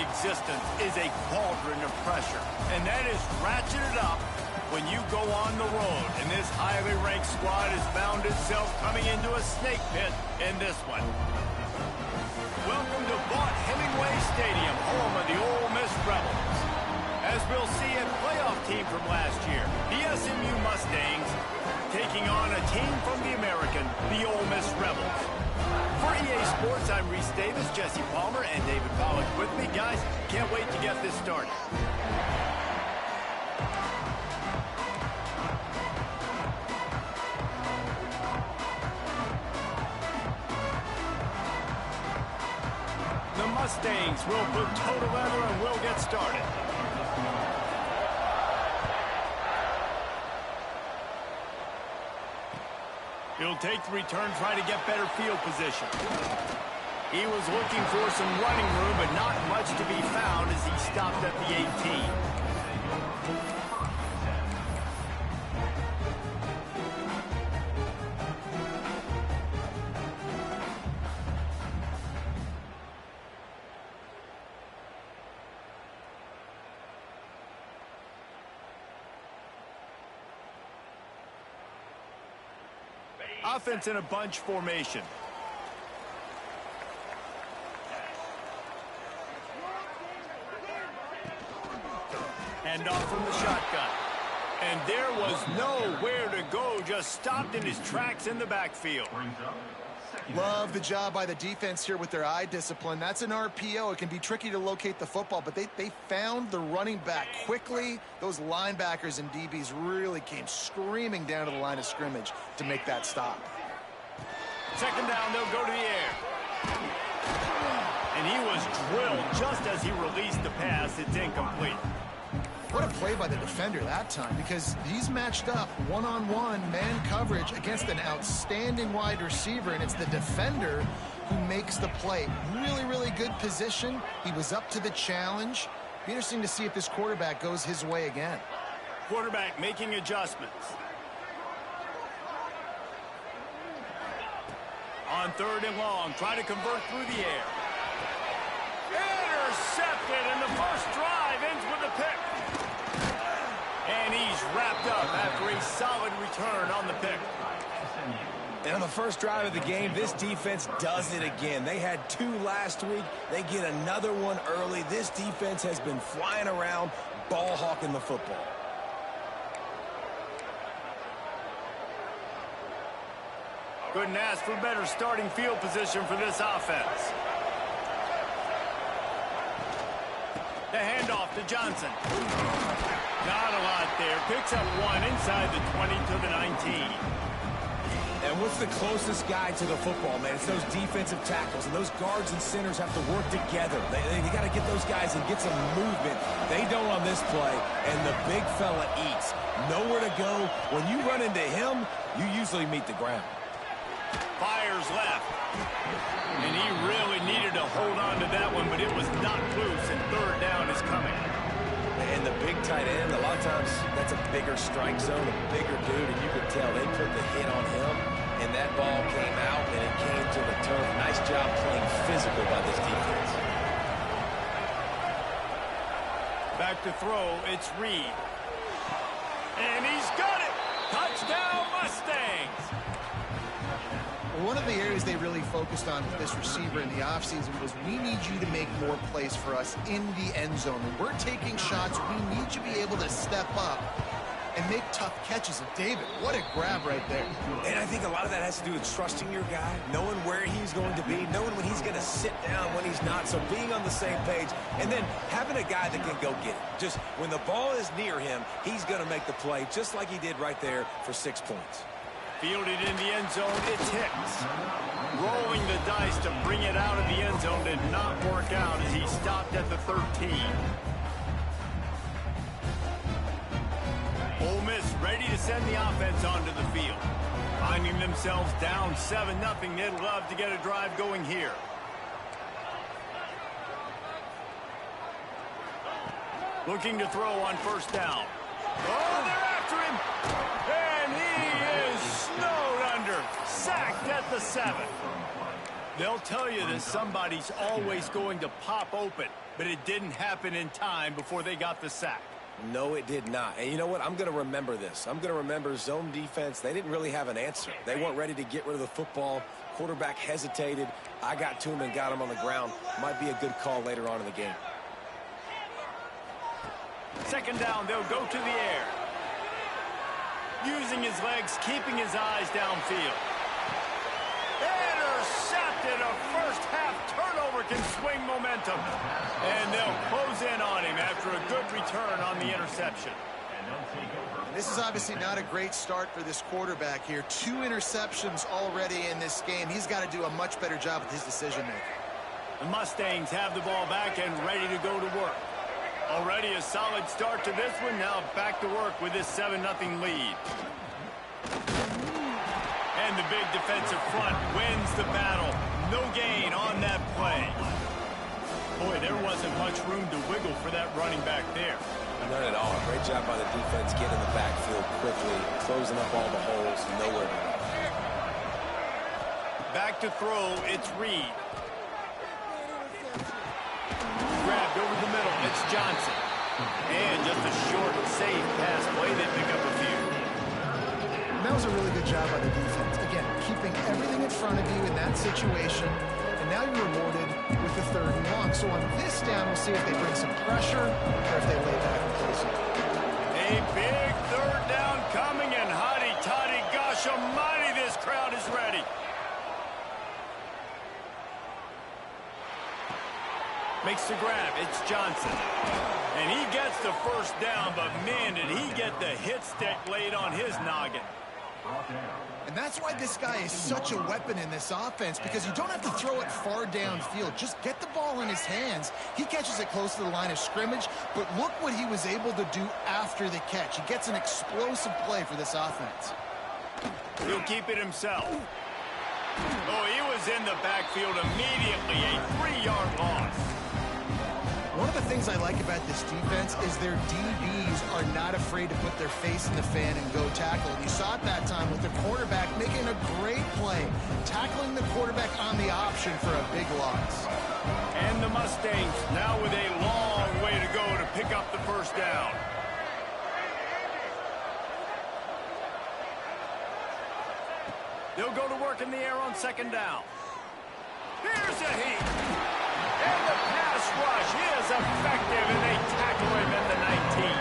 existence is a cauldron of pressure, and that is ratcheted up when you go on the road. And this highly ranked squad has found itself coming into a snake pit in this one. Welcome to Vaught Hemingway Stadium, home of the Ole Miss Rebels. As we'll see, a playoff team from last year, the SMU Mustangs, taking on a team from the American, the Ole Miss Rebels. For EA Sports, I'm Reese Davis, Jesse Palmer, and David Pollack with me. Guys, can't wait to get this started. The Mustangs will put toe to leather and we'll get started. He'll take the return, try to get better field position. He was looking for some running room, but not much to be found as he stopped at the 18. Offense in a bunch formation. Hand off from the shotgun. And there was nowhere to go, just stopped in his tracks in the backfield. Love the job by the defense here with their eye discipline. That's an RPO. It can be tricky to locate the football, but they found the running back quickly. Those linebackers and DBs really came screaming down to the line of scrimmage to make that stop. Second down, they'll go to the air. And he was drilled just as he released the pass. It's incomplete. What a play by the defender that time, because he's matched up one-on-one man coverage against an outstanding wide receiver, and it's the defender who makes the play. Really, really good position. He was up to the challenge. Be interesting to see if this quarterback goes his way again. Quarterback making adjustments. On third and long, try to convert through the air. Intercepted, and the first drive ends with a pick. And he's wrapped up after a solid return on the pick. And on the first drive of the game, this defense does it again. They had 2 last week. They get another one early. This defense has been flying around, ball hawking the football. Couldn't ask for better starting field position for this offense. The handoff to Johnson. Not a lot there. Picks up 1 inside the 20 to the 19. And what's the closest guy to the football, man? It's those defensive tackles, and those guards and centers have to work together. They got to get those guys and get some movement. They don't on this play, and the big fella eats. Nowhere to go. When you run into him, you usually meet the ground. Fires left. And he really needed to hold on to that one, but it was not loose, and third down is coming. And the big tight end, a lot of times that's a bigger strike zone, a bigger dude, and you could tell they put the hit on him, and that ball came out, and it came to the turf. Nice job playing physical by this defense. Back to throw, it's Reed. And he's got it! Touchdown, Mustangs! One of the areas they really focused on with this receiver in the offseason was, we need you to make more plays for us in the end zone. When we're taking shots, we need you to be able to step up and make tough catches. And David, what a grab right there. And I think a lot of that has to do with trusting your guy, knowing where he's going to be, knowing when he's going to sit down, when he's not. So being on the same page, and then having a guy that can go get it. Just when the ball is near him, he's going to make the play, just like he did right there for 6 points. Fielded in the end zone, it's Hicks. Rolling the dice to bring it out of the end zone did not work out as he stopped at the 13. Ole Miss ready to send the offense onto the field. Finding themselves down 7-0, they'd love to get a drive going here. Looking to throw on first down. Oh, they're after him! And he is snowed under. Sacked at the 7. They'll tell you that somebody's always going to pop open, but it didn't happen in time before they got the sack. No, it did not. And you know what? I'm going to remember this. I'm going to remember zone defense. They didn't really have an answer. They weren't ready to get rid of the football. Quarterback hesitated. I got to him and got him on the ground. Might be a good call later on in the game. Second down, they'll go to the air. Using his legs, keeping his eyes downfield. Intercepted. A first-half turnover can swing momentum. And they'll close in on him after a good return on the interception. This is obviously not a great start for this quarterback here. 2 interceptions already in this game. He's got to do a much better job with his decision-making. The Mustangs have the ball back and ready to go to work. Already a solid start to this one. Now back to work with this 7-0 lead. And the big defensive front wins the battle. No gain on that play. Boy, there wasn't much room to wiggle for that running back there. None at all. Great job by the defense getting in the backfield quickly, closing up all the holes, nowhere to run. Back to throw, it's Reed. Grabbed over the middle, it's Johnson. And just a short, safe pass play. They pick up a few. And that was a really good job by the defense. Again, keeping everything in front of you in that situation. And now you're rewarded with the 3rd and long. So on this down, we'll see if they bring some pressure or if they lay back and play some. A big 3rd down coming, and hotty-toddy, gosh almighty, this crowd is ready. Makes the grab, it's Johnson. And he gets the first down, but man, did he get the hit stick laid on his noggin. And that's why this guy is such a weapon in this offense, because you don't have to throw it far downfield. Just get the ball in his hands. He catches it close to the line of scrimmage, but look what he was able to do after the catch. He gets an explosive play for this offense. He'll keep it himself. Oh, he was in the backfield immediately. A 3-yard loss. One of the things I like about this defense is their DBs are not afraid to put their face in the fan and go tackle. And you saw it that time with the quarterback making a great play, tackling the quarterback on the option for a big loss. And the Mustangs now with a long way to go to pick up the first down. They'll go to work in the air on 2nd down. Here's a heat. And the pass rush is effective, and they tackle him at the 19.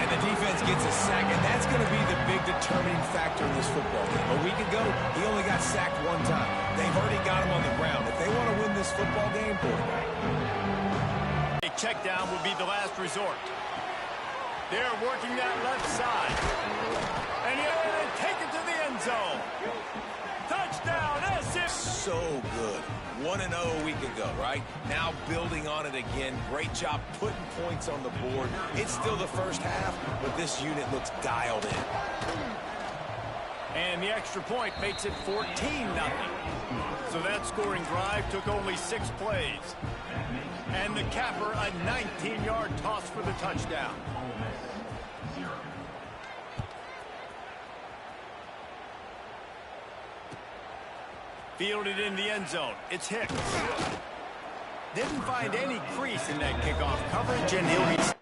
And the defense gets a sack, and that's going to be the big determining factor in this football game. A week ago, he only got sacked 1 time. They've already got him on the ground. If they want to win this football game, a check down would be the last resort. They're working that left side. And they take it to the end zone. Touchdown, SF! So good. 1-0 a week ago, right? Now building on it again. Great job putting points on the board. It's still the first half, but this unit looks dialed in. And the extra point makes it 14-0. So that scoring drive took only 6 plays. And the capper, a 19-yard toss for the touchdown. Fielded in the end zone. It's Hicks. Didn't find any crease in that kickoff coverage, and he'll be...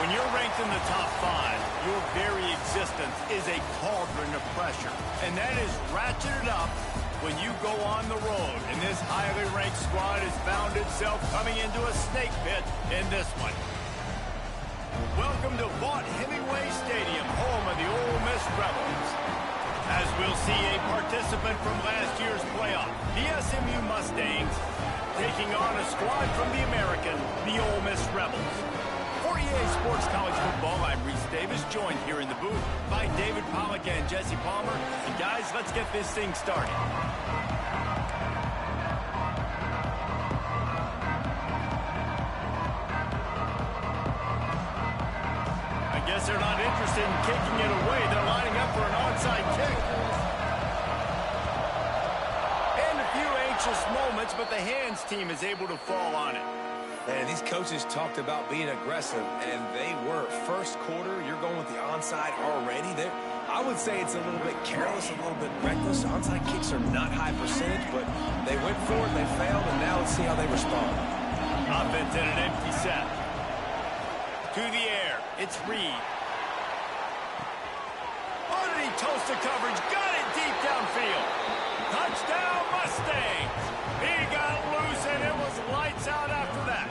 When you're ranked in the top 5, your very existence is a cauldron of pressure. And that is ratcheted up when you go on the road. And this highly ranked squad has found itself coming into a snake pit in this one. Welcome to Vaught-Hemingway Stadium, home of the Ole Miss Rebels. As we'll see a participant from last year's playoff, the SMU Mustangs, taking on a squad from the American, the Ole Miss Rebels. For EA Sports College Football, I'm Reese Davis, joined here in the booth by David Pollack and Jesse Palmer. And guys, let's get this thing started. I guess they're not interested in kicking it away. They're lining up for an onside kick. And a few anxious moments, but the hands team is able to fall on it. And these coaches talked about being aggressive, and they were. First quarter, you're going with the onside already. I would say it's a little bit careless, a little bit reckless. Onside kicks are not high percentage, but they went for it, they failed, and now let's see how they respond. Offense in an empty set. To the air, it's Reed. Oh, did he toast the coverage? Got it deep downfield. Touchdown, Mustangs. He got loose, and it was lights out after that.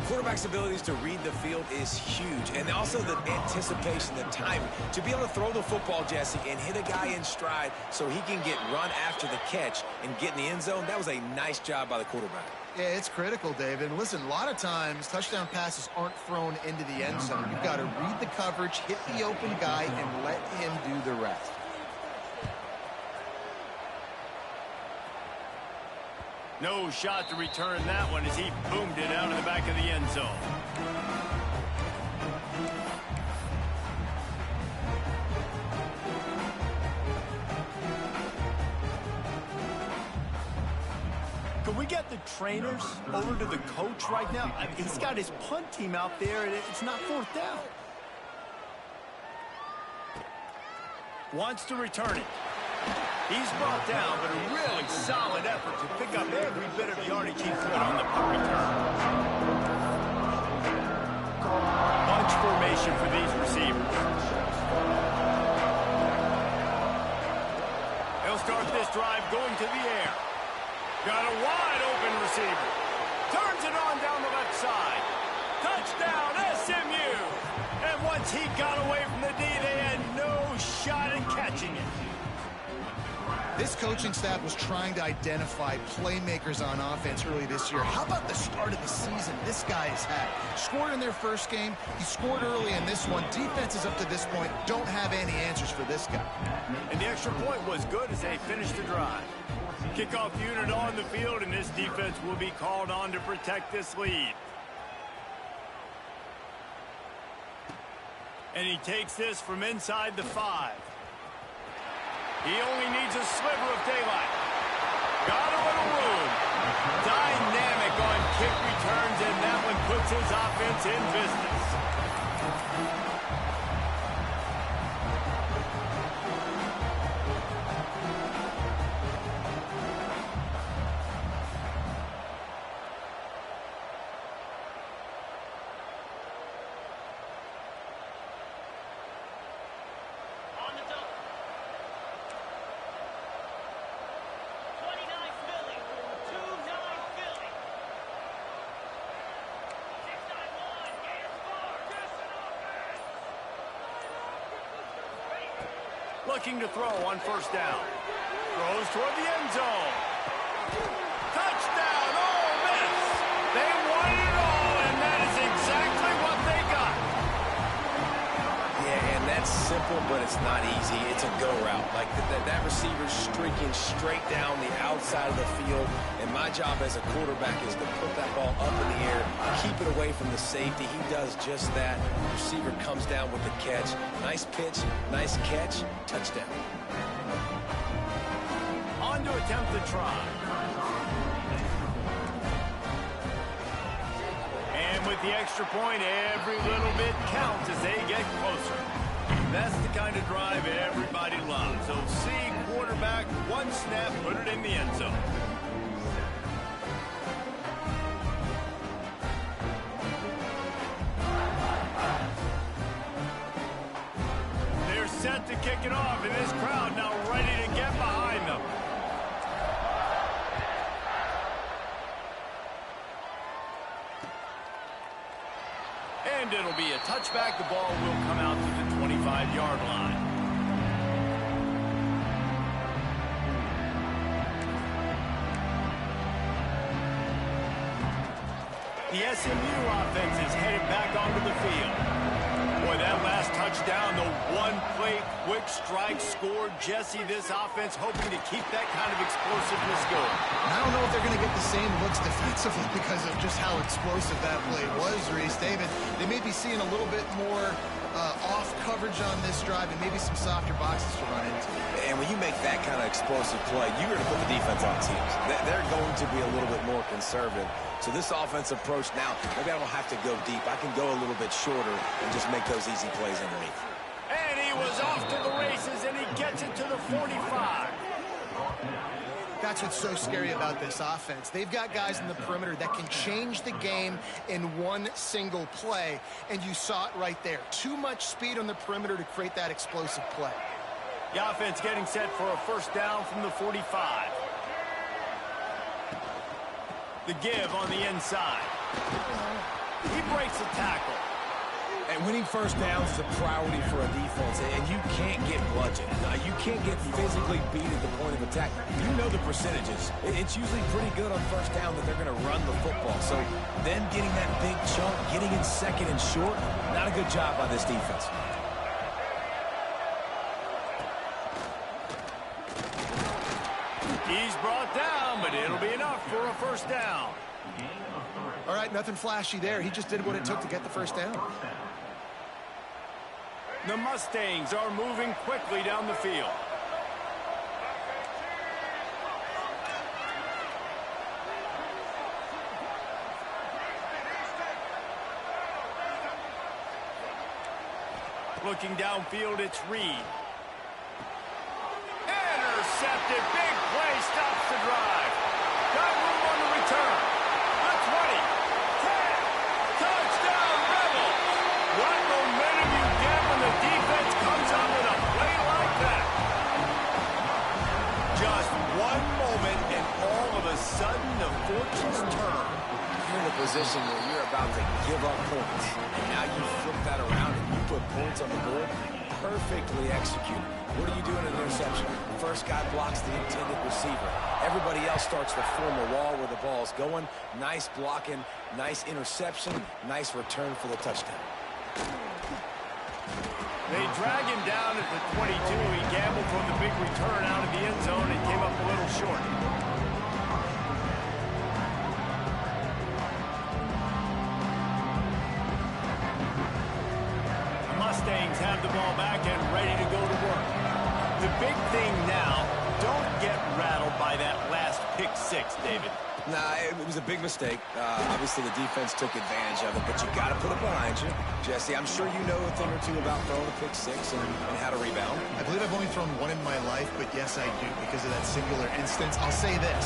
Quarterback's abilities to read the field is huge, and also the anticipation, the timing. To be able to throw the football, Jesse, and hit a guy in stride so he can get run after the catch and get in the end zone, that was a nice job by the quarterback. Yeah, it's critical, David. And listen, a lot of times touchdown passes aren't thrown into the end zone. You've got to read the coverage, hit the open guy, and let him do the rest. No shot to return that one as he boomed it out of the back of the end zone. Can we get the trainers over to the coach right now? I mean, he's got his punt team out there, and it's not fourth down. Wants to return it. He's brought down, but a really solid effort to pick up every bit of yardage he could on the punt return. Bunch formation for these receivers. They'll start this drive going to the air. Got a wide open receiver. Turns it on down the left side. Touchdown, SMU! And once he got away from the D, they had no shot at catching it. This coaching staff was trying to identify playmakers on offense early this year. How about the start of the season this guy has had? Scored in their first game. He scored early in this one. Defenses up to this point don't have any answers for this guy. And the extra point was good as they finished the drive. Kickoff unit on the field, and this defense will be called on to protect this lead. And he takes this from inside the 5. He only needs a sliver of daylight. Got a little room. Dynamic on kick returns, and that one puts his offense in business. Looking to throw on first down. Throws toward the end zone. Touchdown, Ole Miss! They wanted it all, and that is exactly what they got. Yeah, and that's simple, but it's not easy. It's a go route. Like that receiver's streaking straight down the outside of the field, and my job as a quarterback is to put that ball up in the air, keep it away from the safety. He does just that. The receiver comes down with the catch. Nice pitch, nice catch, touchdown. On to attempt the try. And with the extra point, every little bit counts as they get closer. That's the kind of drive everybody loves. So see quarterback, one snap, put it in the end zone. about to kick it off, and this crowd now ready to get behind them. And it'll be a touchback. The ball will come out to the 25-yard line. The SMU offense is headed back onto the field. Boy, that last touchdown, the one-play quick strike score. Jesse, this offense hoping to keep that kind of explosiveness going. I don't know if they're going to get the same looks defensively because of just how explosive that play was, Reese. David, they may be seeing a little bit more off coverage on this drive and maybe some softer boxes to run into. And when you make that kind of explosive play, you're going to put the defense on teams. They're going to be a little bit more conservative. So this offensive approach now, maybe I don't have to go deep. I can go a little bit shorter and just make those easy plays underneath. And he was off to the races, and he gets it to the 45. That's what's so scary about this offense. They've got guys in the perimeter that can change the game in one single play, and you saw it right there. Too much speed on the perimeter to create that explosive play. The offense getting set for a first down from the 45. The give on the inside. He breaks the tackle. And winning first downs is a priority for a defense, and you can't get bludgeoned. You can't get physically beat at the point of attack. You know the percentages. It's usually pretty good on first down that they're going to run the football. So them getting that big chunk, getting in second and short, not a good job by this defense. He's brought down, but it'll be enough for a first down. All right, nothing flashy there. He just did what it took to get the first down. The Mustangs are moving quickly down the field. Looking downfield, it's Reed. Intercepted. Big play stops the drive. Got room on the return. The 20. 10. Touchdown, Rebels. What momentum you get when the defense comes out with a play like that. Just one moment, and all of a sudden, the fortunes turn. You're in a position where you're about to give up points. And now you flip that around and you put points on the board. Perfectly executed. What do you do in an interception? First guy blocks the intended receiver. Everybody else starts to form a wall where the ball's going. Nice blocking, nice interception, nice return for the touchdown. They drag him down at the 22. He gambled for the big return out of the end zone and came up a little short. The Mustangs have the ball back and ready to go to work. The big thing now, don't get rattled by that last pick six, David. Nah, it was a big mistake. Obviously, the defense took advantage of it, but you got to put it behind you. Jesse, I'm sure you know a thing or two about throwing a pick six and how to rebound. I believe I've only thrown one in my life, but yes, I do because of that singular instance. I'll say this.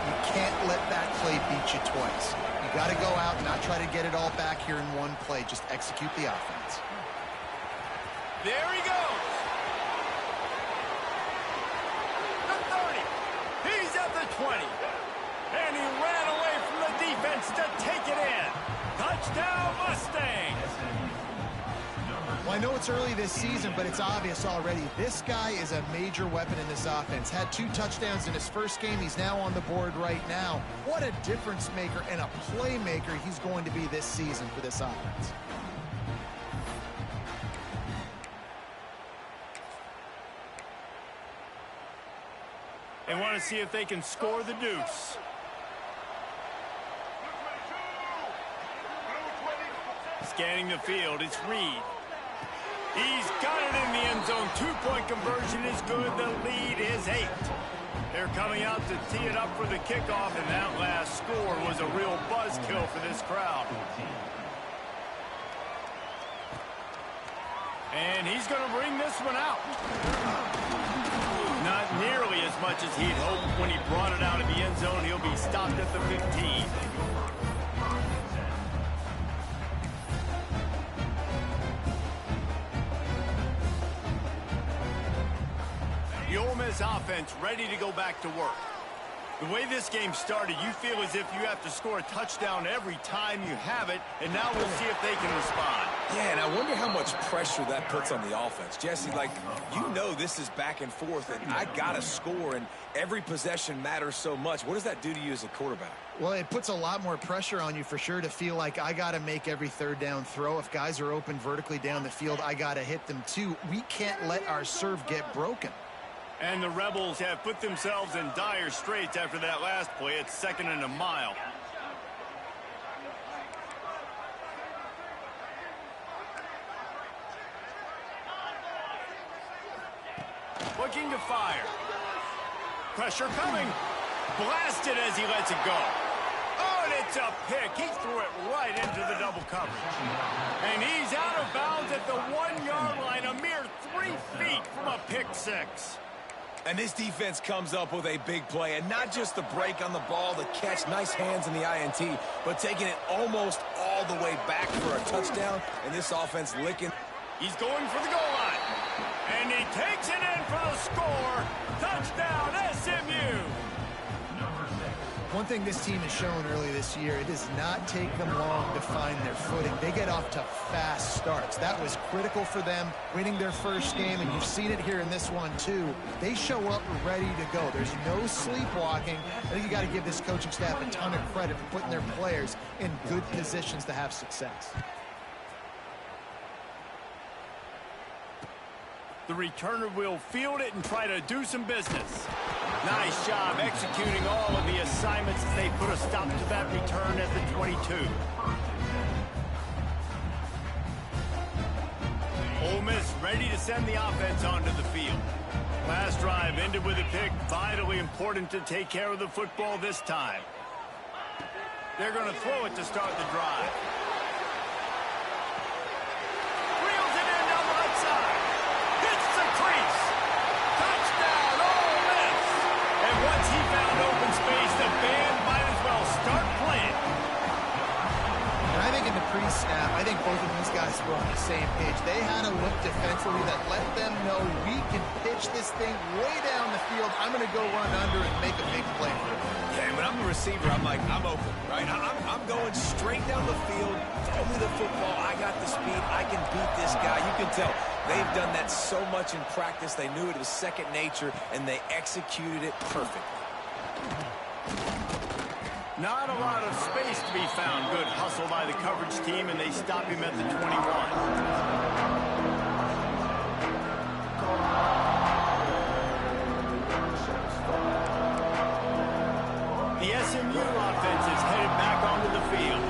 You can't let that play beat you twice. You got to go out and not try to get it all back here in one play. Just execute the offense. There he goes. The 30. He's at the 20. And he ran away from the defense to take it in. Touchdown, Mustangs. Well, I know it's early this season, but it's obvious already. This guy is a major weapon in this offense. Had 2 touchdowns in his first game. He's now on the board right now. What a difference maker and a playmaker he's going to be this season for this offense. They want to see if they can score the deuce. Scanning the field, it's Reed. He's got it in the end zone. 2-point conversion is good. The lead is 8. They're coming out to tee it up for the kickoff, and that last score was a real buzzkill for this crowd. And he's going to bring this one out. Not nearly as much as he'd hoped when he brought it out of the end zone. He'll be stopped at the 15. Miss offense ready to go back to work. The way this game started, you feel as if you have to score a touchdown every time you have it, and now we'll see if they can respond. Yeah, and I wonder how much pressure that puts on the offense. Jesse, like, you know this is back and forth, and I got to score, and every possession matters so much. What does that do to you as a quarterback? Well, it puts a lot more pressure on you for sure to feel like I got to make every third down throw. If guys are open vertically down the field, I got to hit them too. We can't let our serve get broken. And the Rebels have put themselves in dire straits after that last play. It's 2nd and a mile. Looking to fire. Pressure coming. Blasted as he lets it go. Oh, and it's a pick. He threw it right into the double coverage. And he's out of bounds at the 1-yard line, a mere 3 feet from a pick six. And this defense comes up with a big play, and not just the break on the ball, the catch, nice hands in the INT, but taking it almost all the way back for a touchdown, and this offense licking. He's going for the goal line, and he takes it in for the score. Touchdown, SMU. One thing this team has shown early this year, it does not take them long to find their footing. They get off to fast starts. That was critical for them winning their first game, and you've seen it here in this one too. They show up ready to go. There's no sleepwalking. I think you got to give this coaching staff a ton of credit for putting their players in good positions to have success. The returner will field it and try to do some business. Nice job executing all of the assignments as they put a stop to that return at the 22. Ole Miss ready to send the offense onto the field. Last drive ended with a pick. Vitally important to take care of the football this time. They're going to throw it to start the drive. Reels it in down the left side. Hits the crease. Touchdown, Ole Miss. And once he found open space, the band might as well start playing. And I think in the pre-snap, I think both of these guys were on the same page. They had a look defensively that let them know we can pitch this thing way down the field. I'm going to go run under and make a big play for it. Yeah, when I'm the receiver, I'm like, I'm open, right? I'm going straight down the field. Throw me the football. I got the speed. I can beat this guy. You can tell they've done that so much in practice. They knew it was second nature, and they executed it perfectly. Not a lot of space to be found. Good hustle by the coverage team, and they stop him at the 21. The SMU offense is headed back onto the field.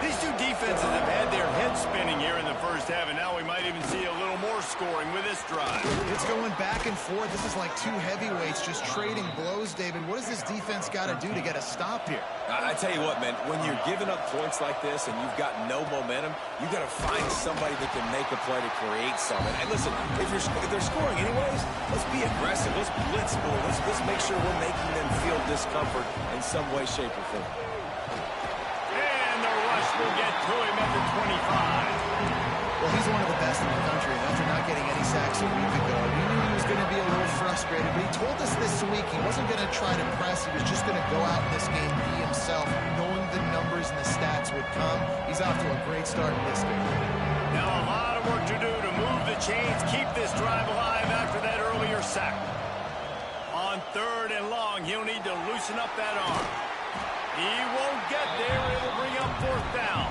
These two defenses have had their heads spinning here in the first half, and now we might even see a little more scoring with this drive. It's going back and forth. This is like two heavyweights just trading blows, David. What does this defense got to do to get a stop here? I tell you what, man, when you're giving up points like this and you've got no momentum, you got to find somebody that can make a play to create something. And listen, if they're scoring anyways, let's be aggressive. Let's blitz more. Let's make sure we're making them feel discomfort in some way, shape, or form. And the rush will get to him at the 25. Well, he's one of the best in the country, and after not getting any sacks a week ago, we knew he was going to be a little frustrated, but he told us this week he wasn't going to try to press. He was just going to go out in this game, be himself, knowing the numbers and the stats would come. He's off to a great start in this game. Now a lot of work to do to move the chains, keep this drive alive after that earlier sack. On 3rd and long, he'll need to loosen up that arm. He won't get there. It'll bring up 4th down.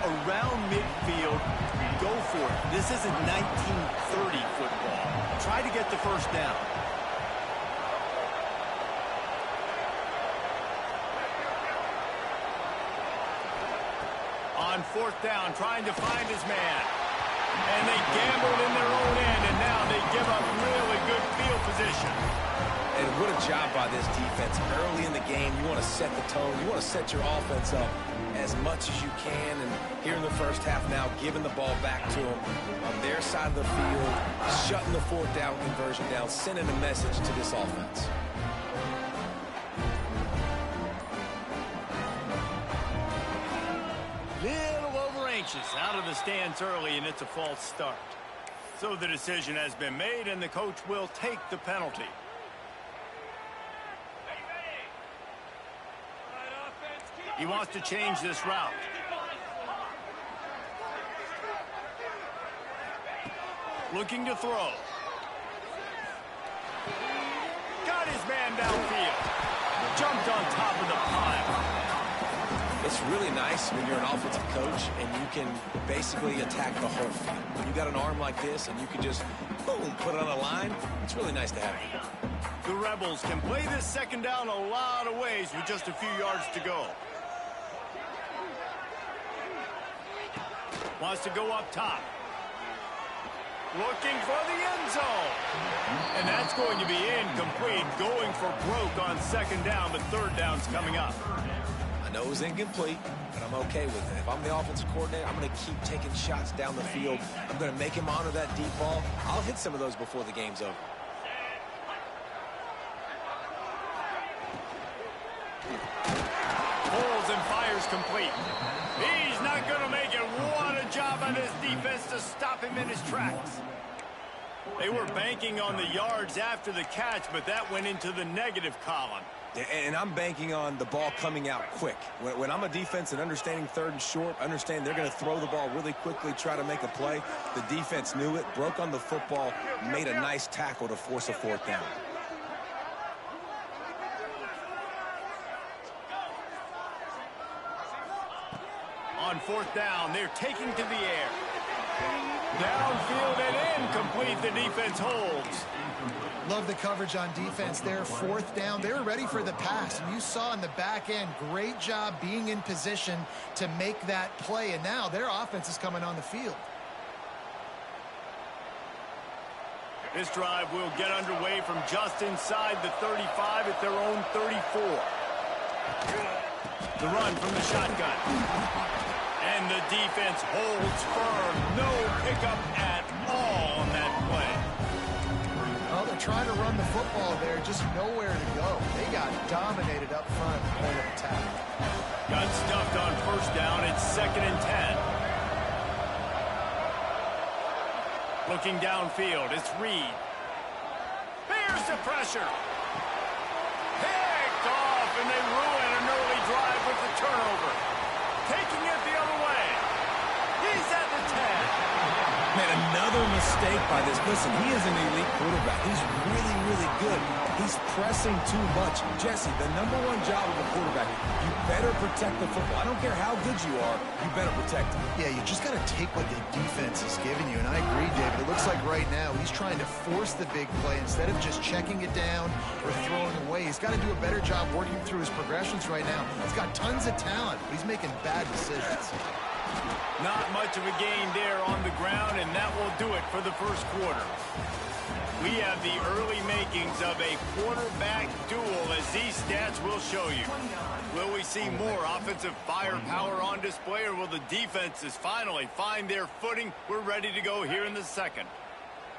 Around midfield, go for it. This isn't 1930 football. Try to get the first down. On 4th down, trying to find his man. And they gambled in their own end, and now they give up really good field position. And what a job by this defense. Early in the game, you want to set the tone. You want to set your offense up as much as you can. And here in the first half now, giving the ball back to them on their side of the field, shutting the 4th down conversion down, sending a message to this offense. Little over anxious out of the stance early, and it's a false start. So the decision has been made, and the coach will take the penalty. He wants to change this route. Looking to throw. Got his man downfield. Jumped on top of the pile. It's really nice when you're an offensive coach and you can basically attack the whole field. When you got an arm like this and you can just, boom, put it on a line, it's really nice to have. The Rebels can play this second down a lot of ways with just a few yards to go. Wants to go up top. Looking for the end zone. And that's going to be incomplete. Going for broke on second down, but third down's coming up. I know it was incomplete, but I'm okay with it. If I'm the offensive coordinator, I'm going to keep taking shots down the field. I'm going to make him honor that deep ball. I'll hit some of those before the game's over. Pulls and fires complete. He's not going to make it. What a job by this defense to stop him in his tracks. They were banking on the yards after the catch, but that went into the negative column. And I'm banking on the ball coming out quick. When I'm a defense and understanding third and short, understand they're going to throw the ball really quickly, try to make a play. The defense knew it, broke on the football, made a nice tackle to force a fourth down. On fourth down, they're taking to the air. Downfield and incomplete. The defense holds. Love the coverage on defense there. Fourth down. They were ready for the pass. And you saw in the back end, great job being in position to make that play. And now their offense is coming on the field. This drive will get underway from just inside the 35 at their own 34. The run from the shotgun. And the defense holds firm. No pickup at all on that play. Well, they're trying to run the football there, just nowhere to go. They got dominated up front, point of attack. Got stuffed on first down. It's 2nd and 10. Looking downfield, it's Reed. Here's the pressure. Picked off, and they ruin an early drive with the turnover. Taking it the other way. He's at the 10. Man, another mistake by this. Listen, he is an elite quarterback. He's really, really good. He's pressing too much. Jesse, the number one job of a quarterback, you better protect the football. I don't care how good you are, you better protect it. Yeah, you just got to take what the defense is giving you. And I agree, David. It looks like right now he's trying to force the big play instead of just checking it down or throwing away. He's got to do a better job working through his progressions right now. He's got tons of talent, but he's making bad decisions. Not much of a gain there on the ground, and that will do it for the first quarter. We have the early makings of a quarterback duel, as these stats will show you. Will we see more offensive firepower on display, or will the defenses finally find their footing? We're ready to go here in the second.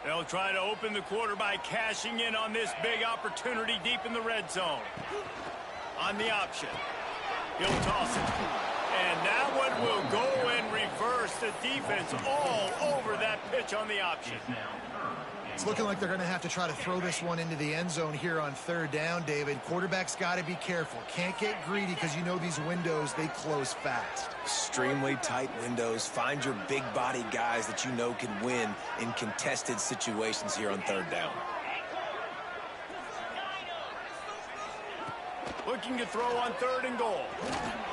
They'll try to open the quarter by cashing in on this big opportunity deep in the red zone. On the option. He'll toss it. And that one will go and reverse. The defense all over that pitch on the option. It's looking like they're going to have to try to throw this one into the end zone here on third down, David. Quarterback's got to be careful. Can't get greedy because you know these windows, they close fast. Extremely tight windows. Find your big body guys that you know can win in contested situations here on third down. Looking to throw on 3rd and goal.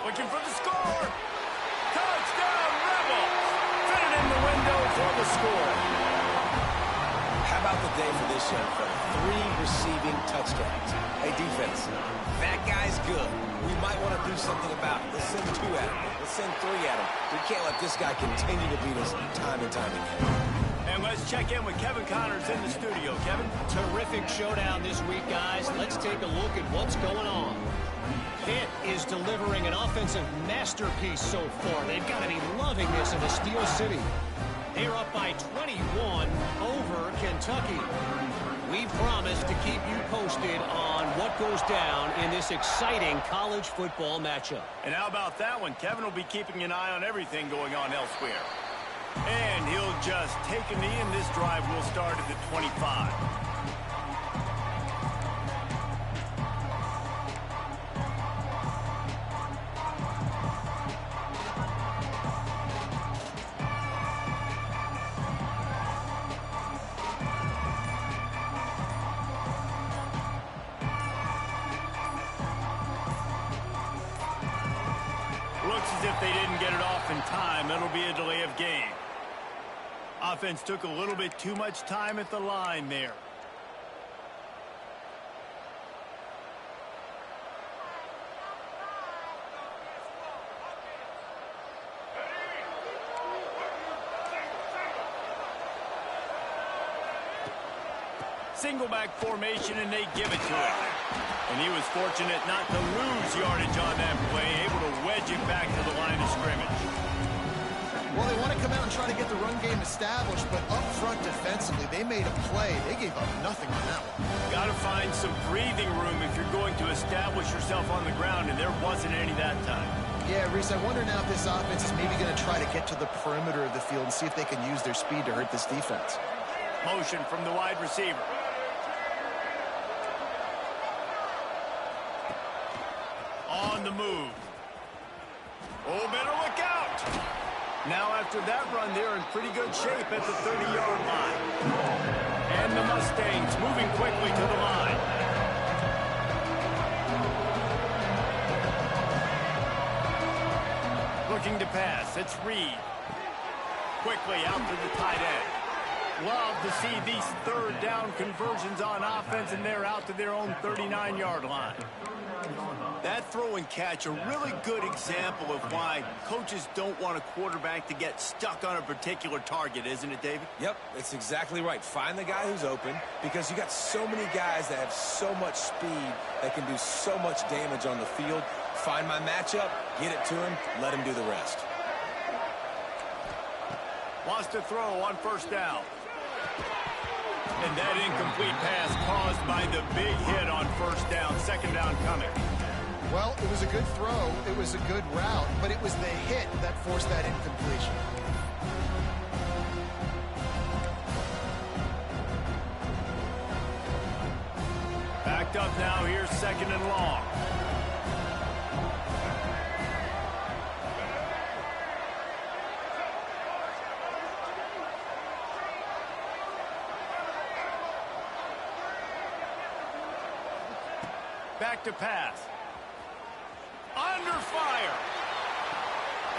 Looking for the score. Touchdown, Rebels. Fit it in the window for the score. How about the day for this young fella? 3 receiving touchdowns. Hey, defense, that guy's good. We might want to do something about it. Let's send 2 at him. Let's send 3 at him. We can't let this guy continue to beat us time and time again. And let's check in with Kevin Connors in the studio. Kevin? Terrific showdown this week, guys. Let's take a look at what's going on. Pitt is delivering an offensive masterpiece so far. They've got to be loving this in the Steel City. They're up by 21 over Kentucky. We promise to keep you posted on what goes down in this exciting college football matchup. And how about that one? Kevin will be keeping an eye on everything going on elsewhere. And he'll just take a knee, and this drive will start at the 25. Looks as if they didn't get it off in time. It'll be a delay of game. Offense took a little bit too much time at the line there. Single back formation, and they give it to him. And he was fortunate not to lose yardage on that play, able to wedge it back to the line of scrimmage. Well, they want to come out and try to get the run game established, but up front defensively, they made a play. They gave up nothing on that one. Got to find some breathing room if you're going to establish yourself on the ground, and there wasn't any that time. Yeah, Reese, I wonder now if this offense is maybe going to try to get to the perimeter of the field and see if they can use their speed to hurt this defense. Motion from the wide receiver. On the move. Oh, better look out. Now after that run, they're in pretty good shape at the 30-yard line. And the Mustangs moving quickly to the line. Looking to pass. It's Reed. Quickly out to the tight end. Love to see these third down conversions on offense, and they're out to their own 39-yard line. That throw and catch, a really good example of why coaches don't want a quarterback to get stuck on a particular target, isn't it, David? Yep, it's exactly right. Find the guy who's open, because you got so many guys that have so much speed that can do so much damage on the field. Find my matchup, get it to him, let him do the rest. Wants to throw on first down. And that incomplete pass caused by the big hit on first down. Second down coming. Well, it was a good throw. It was a good route, but it was the hit that forced that incompletion. Backed up now. Here's second and long. Back to pass. Under fire.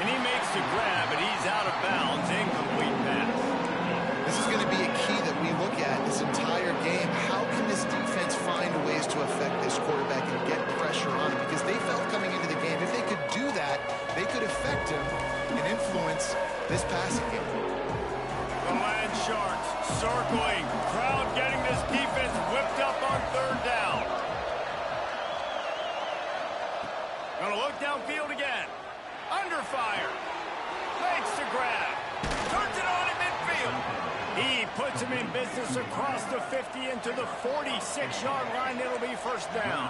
And he makes the grab, but he's out of bounds. Incomplete pass. This is going to be a key that we look at this entire game. How can this defense find ways to affect this quarterback and get pressure on him? Because they felt coming into the game, if they could do that, they could affect him and influence this passing game. The Land Sharks circling. Crowd getting this defense whipped up on third down. Gonna look downfield again. Under fire. Makes the grab. Turns it on in midfield. He puts him in business across the 50 into the 46-yard line. It'll be first down.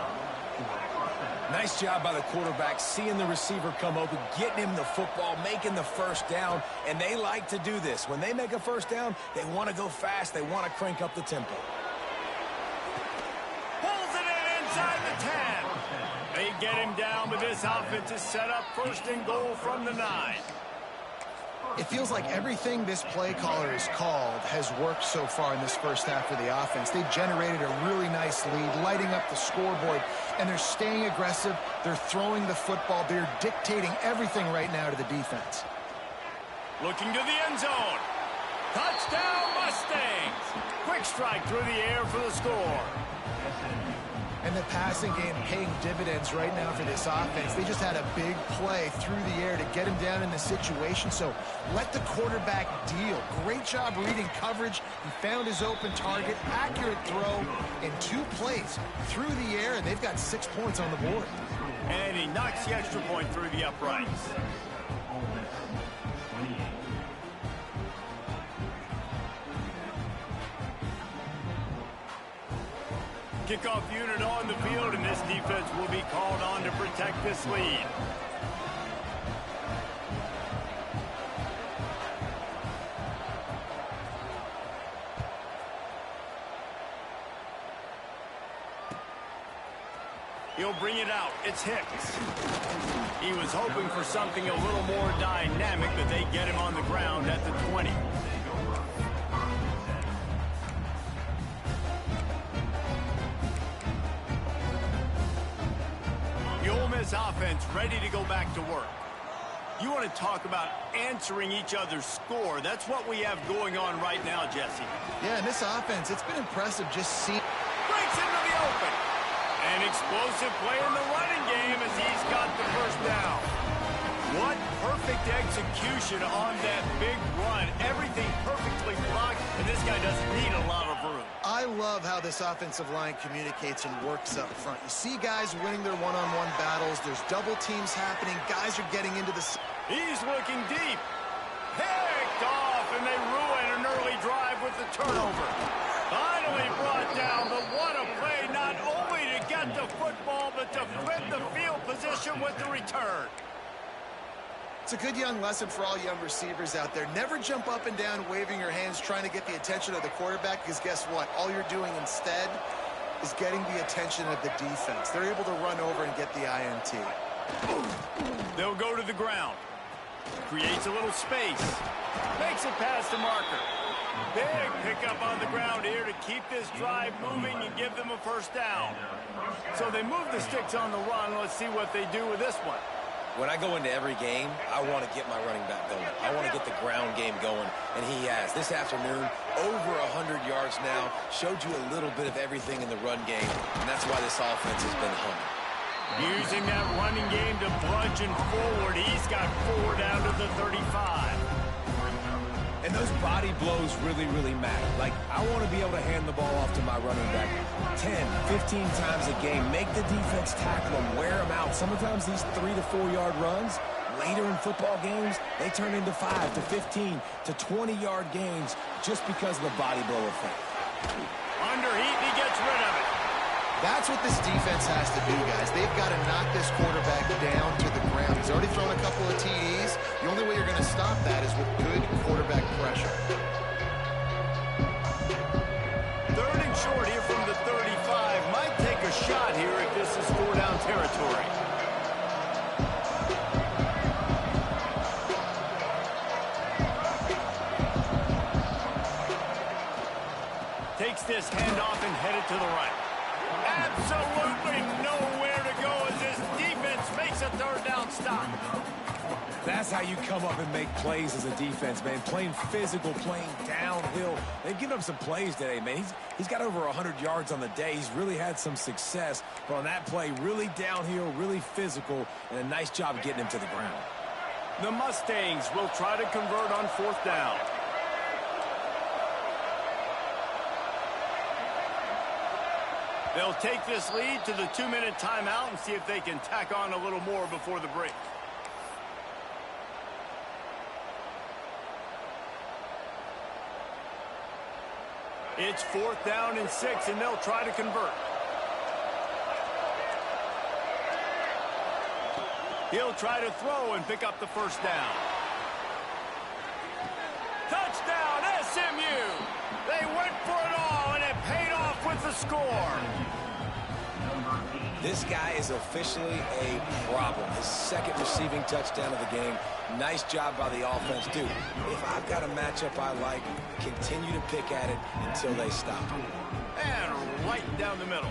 Nice job by the quarterback, seeing the receiver come open, getting him the football, making the first down, and they like to do this. When they make a first down, they want to go fast. They want to crank up the tempo. Pulls it in inside the 10. They get him down, but this offense is set up first and goal from the 9. It feels like everything this play caller has called has worked so far in this first half for the offense. They've generated a really nice lead, lighting up the scoreboard, and they're staying aggressive. They're throwing the football. They're dictating everything right now to the defense. Looking to the end zone. Touchdown, Mustangs. Quick strike through the air for the score. And the passing game paying dividends right now for this offense. They just had a big play through the air to get him down in the situation. So let the quarterback deal. Great job reading coverage. He found his open target. Accurate throw in 2 plays through the air, and they've got 6 points on the board. And he knocks the extra point through the uprights. Kickoff unit on the field, and this defense will be called on to protect this lead. He'll bring it out. It's Hicks. He was hoping for something a little more dynamic, but they get him on the ground at the 20. The Ole Miss offense ready to go back to work. You want to talk about answering each other's score. That's what we have going on right now, Jesse. Yeah, and this offense, it's been impressive just seeing. Breaks into the open. An explosive play in the running game as he's got the first down. What perfect execution on that big run. Everything perfectly blocked, and this guy doesn't need a lot of room. I love how this offensive line communicates and works up front. You see guys winning their one-on-one battles. There's double teams happening. Guys are getting into the... He's looking deep. Picked off, and they ruin an early drive with the turnover. Finally brought down, but what a play, not only to get the football, but to flip the field position with the return. It's a good young lesson for all young receivers out there. Never jump up and down waving your hands trying to get the attention of the quarterback, because guess what? All you're doing instead is getting the attention of the defense. They're able to run over and get the INT. They'll go to the ground. Creates a little space. Makes it past the marker. Big pickup on the ground here to keep this drive moving and give them a first down. So they move the sticks on the run. Let's see what they do with this one. When I go into every game, I want to get my running back going. I want to get the ground game going, and he has. This afternoon, over 100 yards now, showed you a little bit of everything in the run game, and that's why this offense has been humming. Using that running game to bludgeon forward. He's got 4 down to the 35. And those body blows really, really matter. Like, I want to be able to hand the ball off to my running back 10, 15 times a game. Make the defense tackle them, wear them out. Sometimes these 3 to 4 yard runs, later in football games, they turn into 5 to 15 to 20 yard gains just because of the body blow effect. Under heat, he gets rid of it. That's what this defense has to do, guys. They've got to knock this quarterback down to the ground. He's already thrown a couple of TDs. The only way you're going to stop that is with good quarterback pressure. 3rd and short here from the 35. Might take a shot here if this is 4 down territory. Takes this handoff and headed to the right. Absolutely nowhere to go as this defense makes a 3rd down stop. That's how you come up and make plays as a defense, man. Playing physical, playing downhill. They've given him some plays today, man. He's got over 100 yards on the day. He's really had some success. But on that play, really downhill, really physical, and a nice job getting him to the ground. The Mustangs will try to convert on 4th down. They'll take this lead to the 2-minute timeout and see if they can tack on a little more before the break. It's 4th down and 6, and they'll try to convert. He'll try to throw and pick up the first down. Touchdown, SMU! They went for it all, and it paid off with the score. This guy is officially a problem. His 2nd receiving touchdown of the game. Nice job by the offense, dude. If I've got a matchup I like, continue to pick at it until they stop. And right down the middle.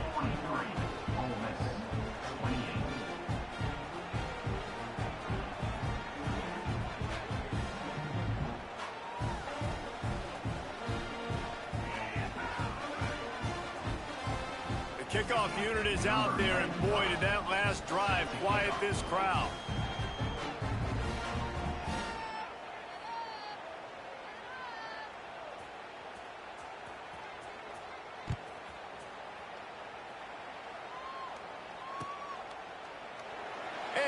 Kickoff unit is out there, and boy, did that last drive quiet this crowd.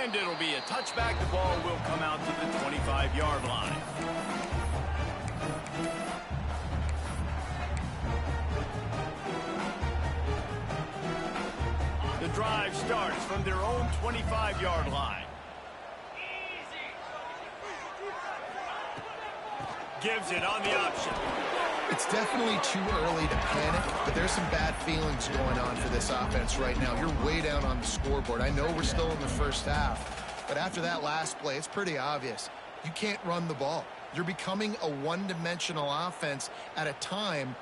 And it'll be a touchback. The ball will come out to the 25-yard line. The drive starts from their own 25-yard line. Gives it on the option. It's definitely too early to panic, but there's some bad feelings going on for this offense right now. You're way down on the scoreboard. I know we're still in the first half, but after that last play, it's pretty obvious. You can't run the ball. You're becoming a one-dimensional offense at a time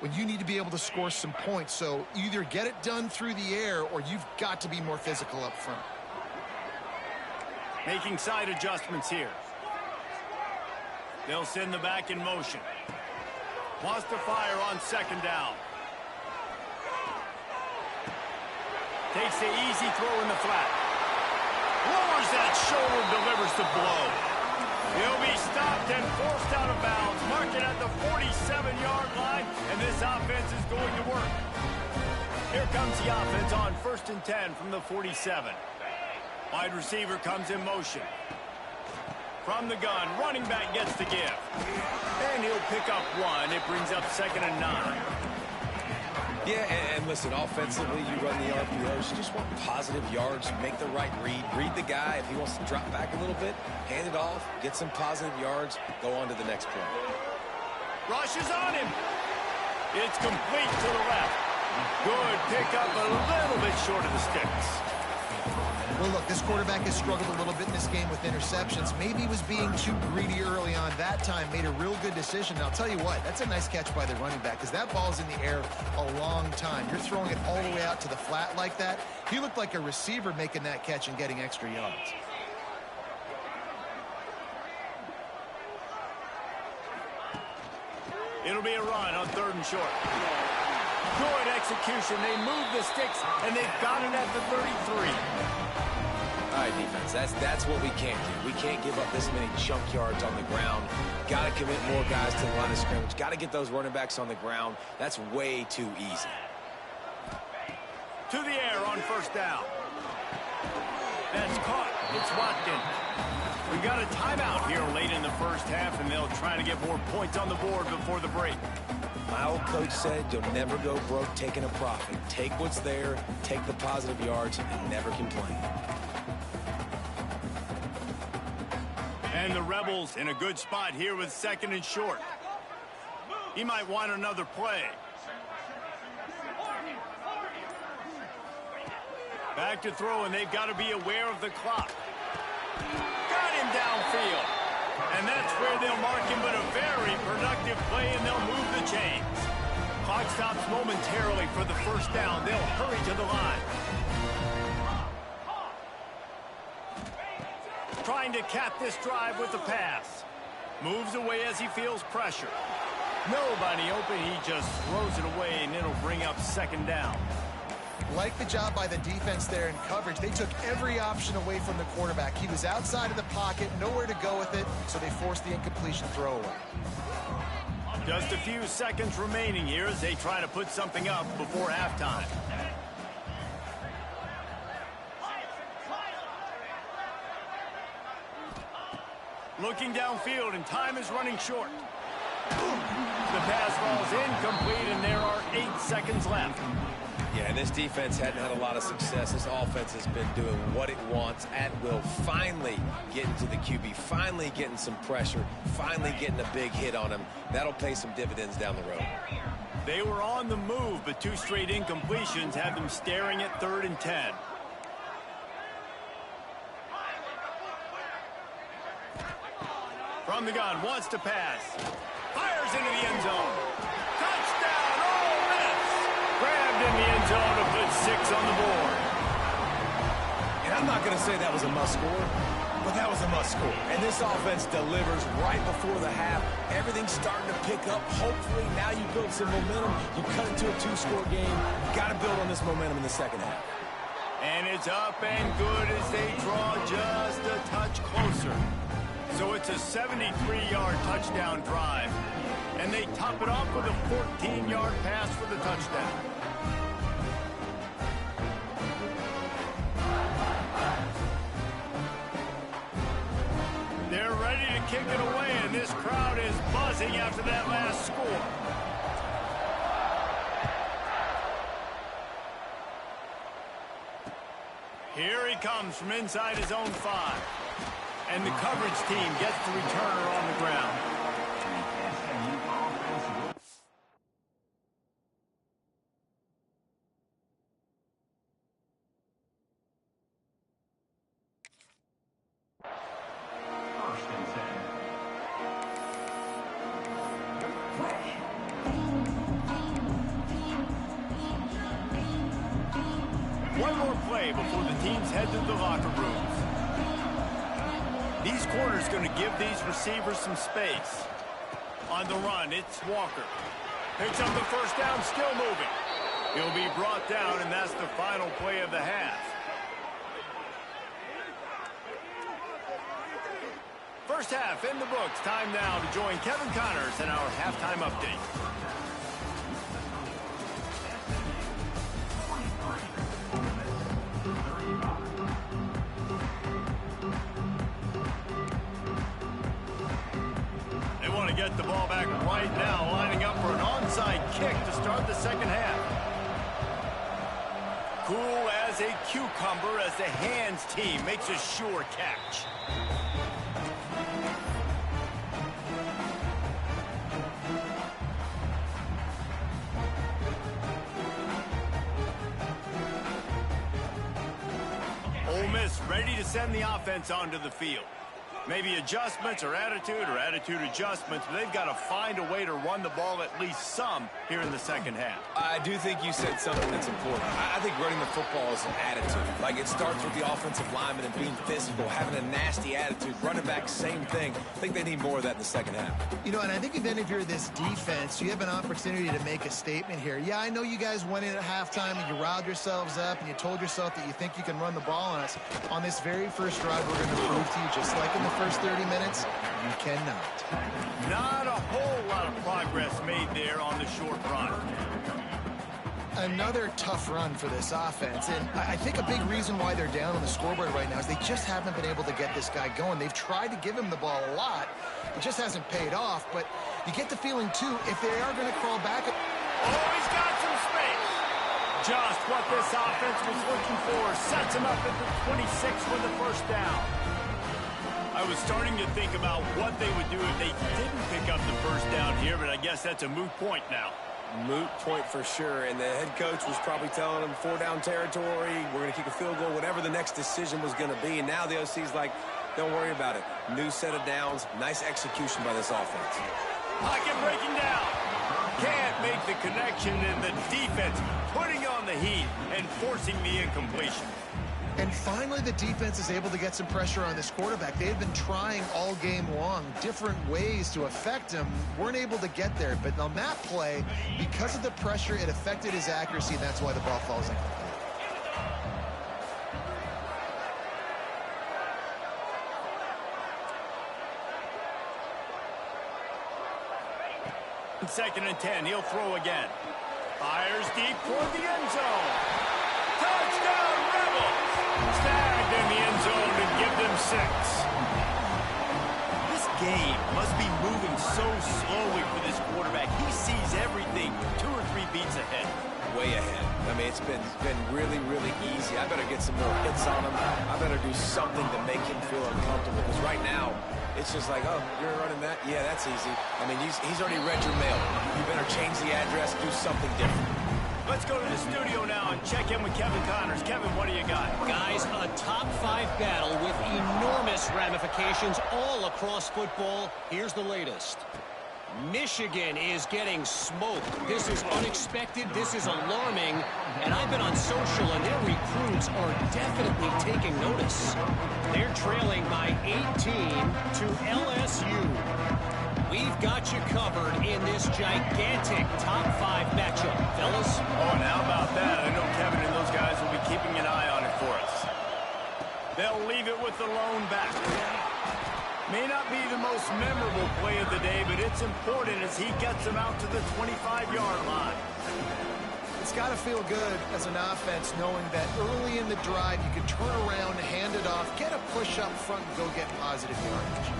when you need to be able to score some points. So either get it done through the air or you've got to be more physical up front. Making side adjustments here. They'll send the back in motion. Wants to fire on second down. Takes the easy throw in the flat. Lowers that shoulder, delivers the blow. He'll be stopped and forced out of bounds. Mark it at the 47-yard line, and this offense is going to work. Here comes the offense on 1st and 10 from the 47. Wide receiver comes in motion. From the gun, running back gets the give. And he'll pick up one. It brings up 2nd and 9. Yeah, and listen, offensively, you run the RPOs. You just want positive yards, make the right read. Read the guy. If he wants to drop back a little bit, hand it off, get some positive yards, go on to the next play. Rushes on him. It's complete to the left. Good pickup, a little bit short of the sticks. Well, look, this quarterback has struggled a little bit in this game with interceptions. Maybe he was being too greedy early on. That time made a real good decision. And I'll tell you what, that's a nice catch by the running back because that ball's in the air a long time. You're throwing it all the way out to the flat like that. He looked like a receiver making that catch and getting extra yards. It'll be a run on 3rd and short. Good execution. They move the sticks, and they've got it at the 33. All right, defense, that's what we can't do. We can't give up this many chunk yards on the ground. Got to commit more guys to the line of scrimmage. Got to get those running backs on the ground. That's way too easy. To the air on 1st down. That's caught. It's Watkins. We got a timeout here late in the first half, and they'll try to get more points on the board before the break. My old coach said you'll never go broke taking a profit. Take what's there, take the positive yards, and never complain. And the Rebels in a good spot here with 2nd and short. He might want another play. Back to throw, and they've got to be aware of the clock. Got him downfield. And that's where they'll mark him, but a very productive play, and they'll move the chains. Clock stops momentarily for the 1st down. They'll hurry to the line. Trying to cap this drive with the pass. Moves away as he feels pressure. Nobody open. He just throws it away, and it'll bring up 2nd down. Like the job by the defense there in coverage. They took every option away from the quarterback. He was outside of the pocket, nowhere to go with it, so they forced the incompletion throwaway. Just a few seconds remaining here as they try to put something up before halftime. Looking downfield, and time is running short. The pass falls incomplete, and there are 8 seconds left. Yeah, and this defense hadn't had a lot of success. This offense has been doing what it wants at will. Finally getting to the QB, finally getting some pressure, finally getting a big hit on him. That'll pay some dividends down the road. They were on the move, but 2 straight incompletions had them staring at 3rd and 10. From the gun, wants to pass. Fires into the end zone. Touchdown, Ole Miss! Grabbed in the end zone to put 6 on the board. And I'm not going to say that was a must-score, but that was a must-score. And this offense delivers right before the half. Everything's starting to pick up. Hopefully, now you build some momentum. You cut it to a 2-score game. You got to build on this momentum in the second half. And it's up and good as they draw just a touch closer. So it's a 73-yard touchdown drive. And they top it off with a 14-yard pass for the touchdown. They're ready to kick it away, and this crowd is buzzing after that last score. Here he comes from inside his own 5. And the coverage team gets the returner on the ground. play before the teams head to the locker rooms. These corners going to give these receivers some space. On the run, it's Walker. Picks up the first down, still moving. He'll be brought down, and that's the final play of the half. First half in the books. Time now to join Kevin Connors in our halftime update. They want to get the ball back right now, lining up for an onside kick to start the second half. Cool as a cucumber as the hands team makes a sure catch. Ole Miss ready to send the offense onto the field. Maybe adjustments or attitude adjustments, but they've got to find a way to run the ball at least some here in the second half. I do think you said something that's important. I think running the football is an attitude. Like, it starts with the offensive lineman and being physical, having a nasty attitude. Running back, same thing. I think they need more of that in the second half. You know, and I think even if you're this defense, you have an opportunity to make a statement here. Yeah, I know you guys went in at halftime and you riled yourselves up and you told yourself that you think you can run the ball on us. On this very first drive, we're going to prove to you, just like in the first 30 minutes, you cannot. Not a whole lot of progress made there on the short run. Another tough run for this offense, and I think a big reason why they're down on the scoreboard right now is they just haven't been able to get this guy going. They've tried to give him the ball a lot. It just hasn't paid off, but you get the feeling, too, if they are going to crawl back. Oh, he's got some space. Just what this offense was looking for. Sets him up at the 26 for the first down. I was starting to think about what they would do if they didn't pick up the first down here, but I guess that's a moot point now. Moot point for sure, and the head coach was probably telling them 4-down territory, we're going to kick a field goal, whatever the next decision was going to be, and now the OC's like, don't worry about it. New set of downs, nice execution by this offense. Pocket breaking down. Can't make the connection, and the defense putting on the heat and forcing the incompletion. And finally, the defense is able to get some pressure on this quarterback. They've been trying all game long different ways to affect him. Weren't able to get there. But on that play, because of the pressure, it affected his accuracy, and that's why the ball falls incomplete. Second and 10, he'll throw again. Fires deep toward the end zone. Touchdown, Rebels! Snagged in the end zone to give them 6. This game must be moving so slowly for this quarterback. He sees everything 2 or 3 beats ahead. Way ahead. I mean, it's been really, really easy. I better get some more hits on him. I better do something to make him feel uncomfortable, because right now, it's just like, oh, you're running that? Yeah, that's easy. I mean, he's already read your mail. You better change the address, do something different. Let's go to the studio now and check in with Kevin Connors. Kevin, what do you got? Guys, a top 5 battle with enormous ramifications all across football. Here's the latest. Michigan is getting smoked. This is unexpected. This is alarming. And I've been on social, and their recruits are definitely taking notice. They're trailing by 18 to LSU. We've got you covered in this gigantic top 5 matchup, fellas. Oh, and how about that? I know Kevin and those guys will be keeping an eye on it for us. They'll leave it with the lone back. May not be the most memorable play of the day, but it's important as he gets them out to the 25-yard line. It's got to feel good as an offense knowing that early in the drive you can turn around, hand it off, get a push up front, and go get positive yardage.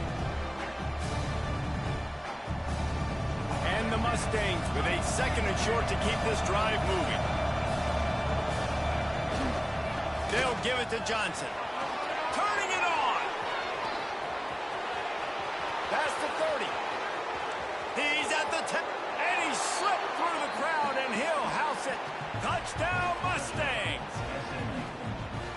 And the Mustangs with a second and short to keep this drive moving. They'll give it to Johnson. Turning it on. Past the 30. He's at the 10. And he slipped through the crowd, and he'll house it. Touchdown, Mustangs.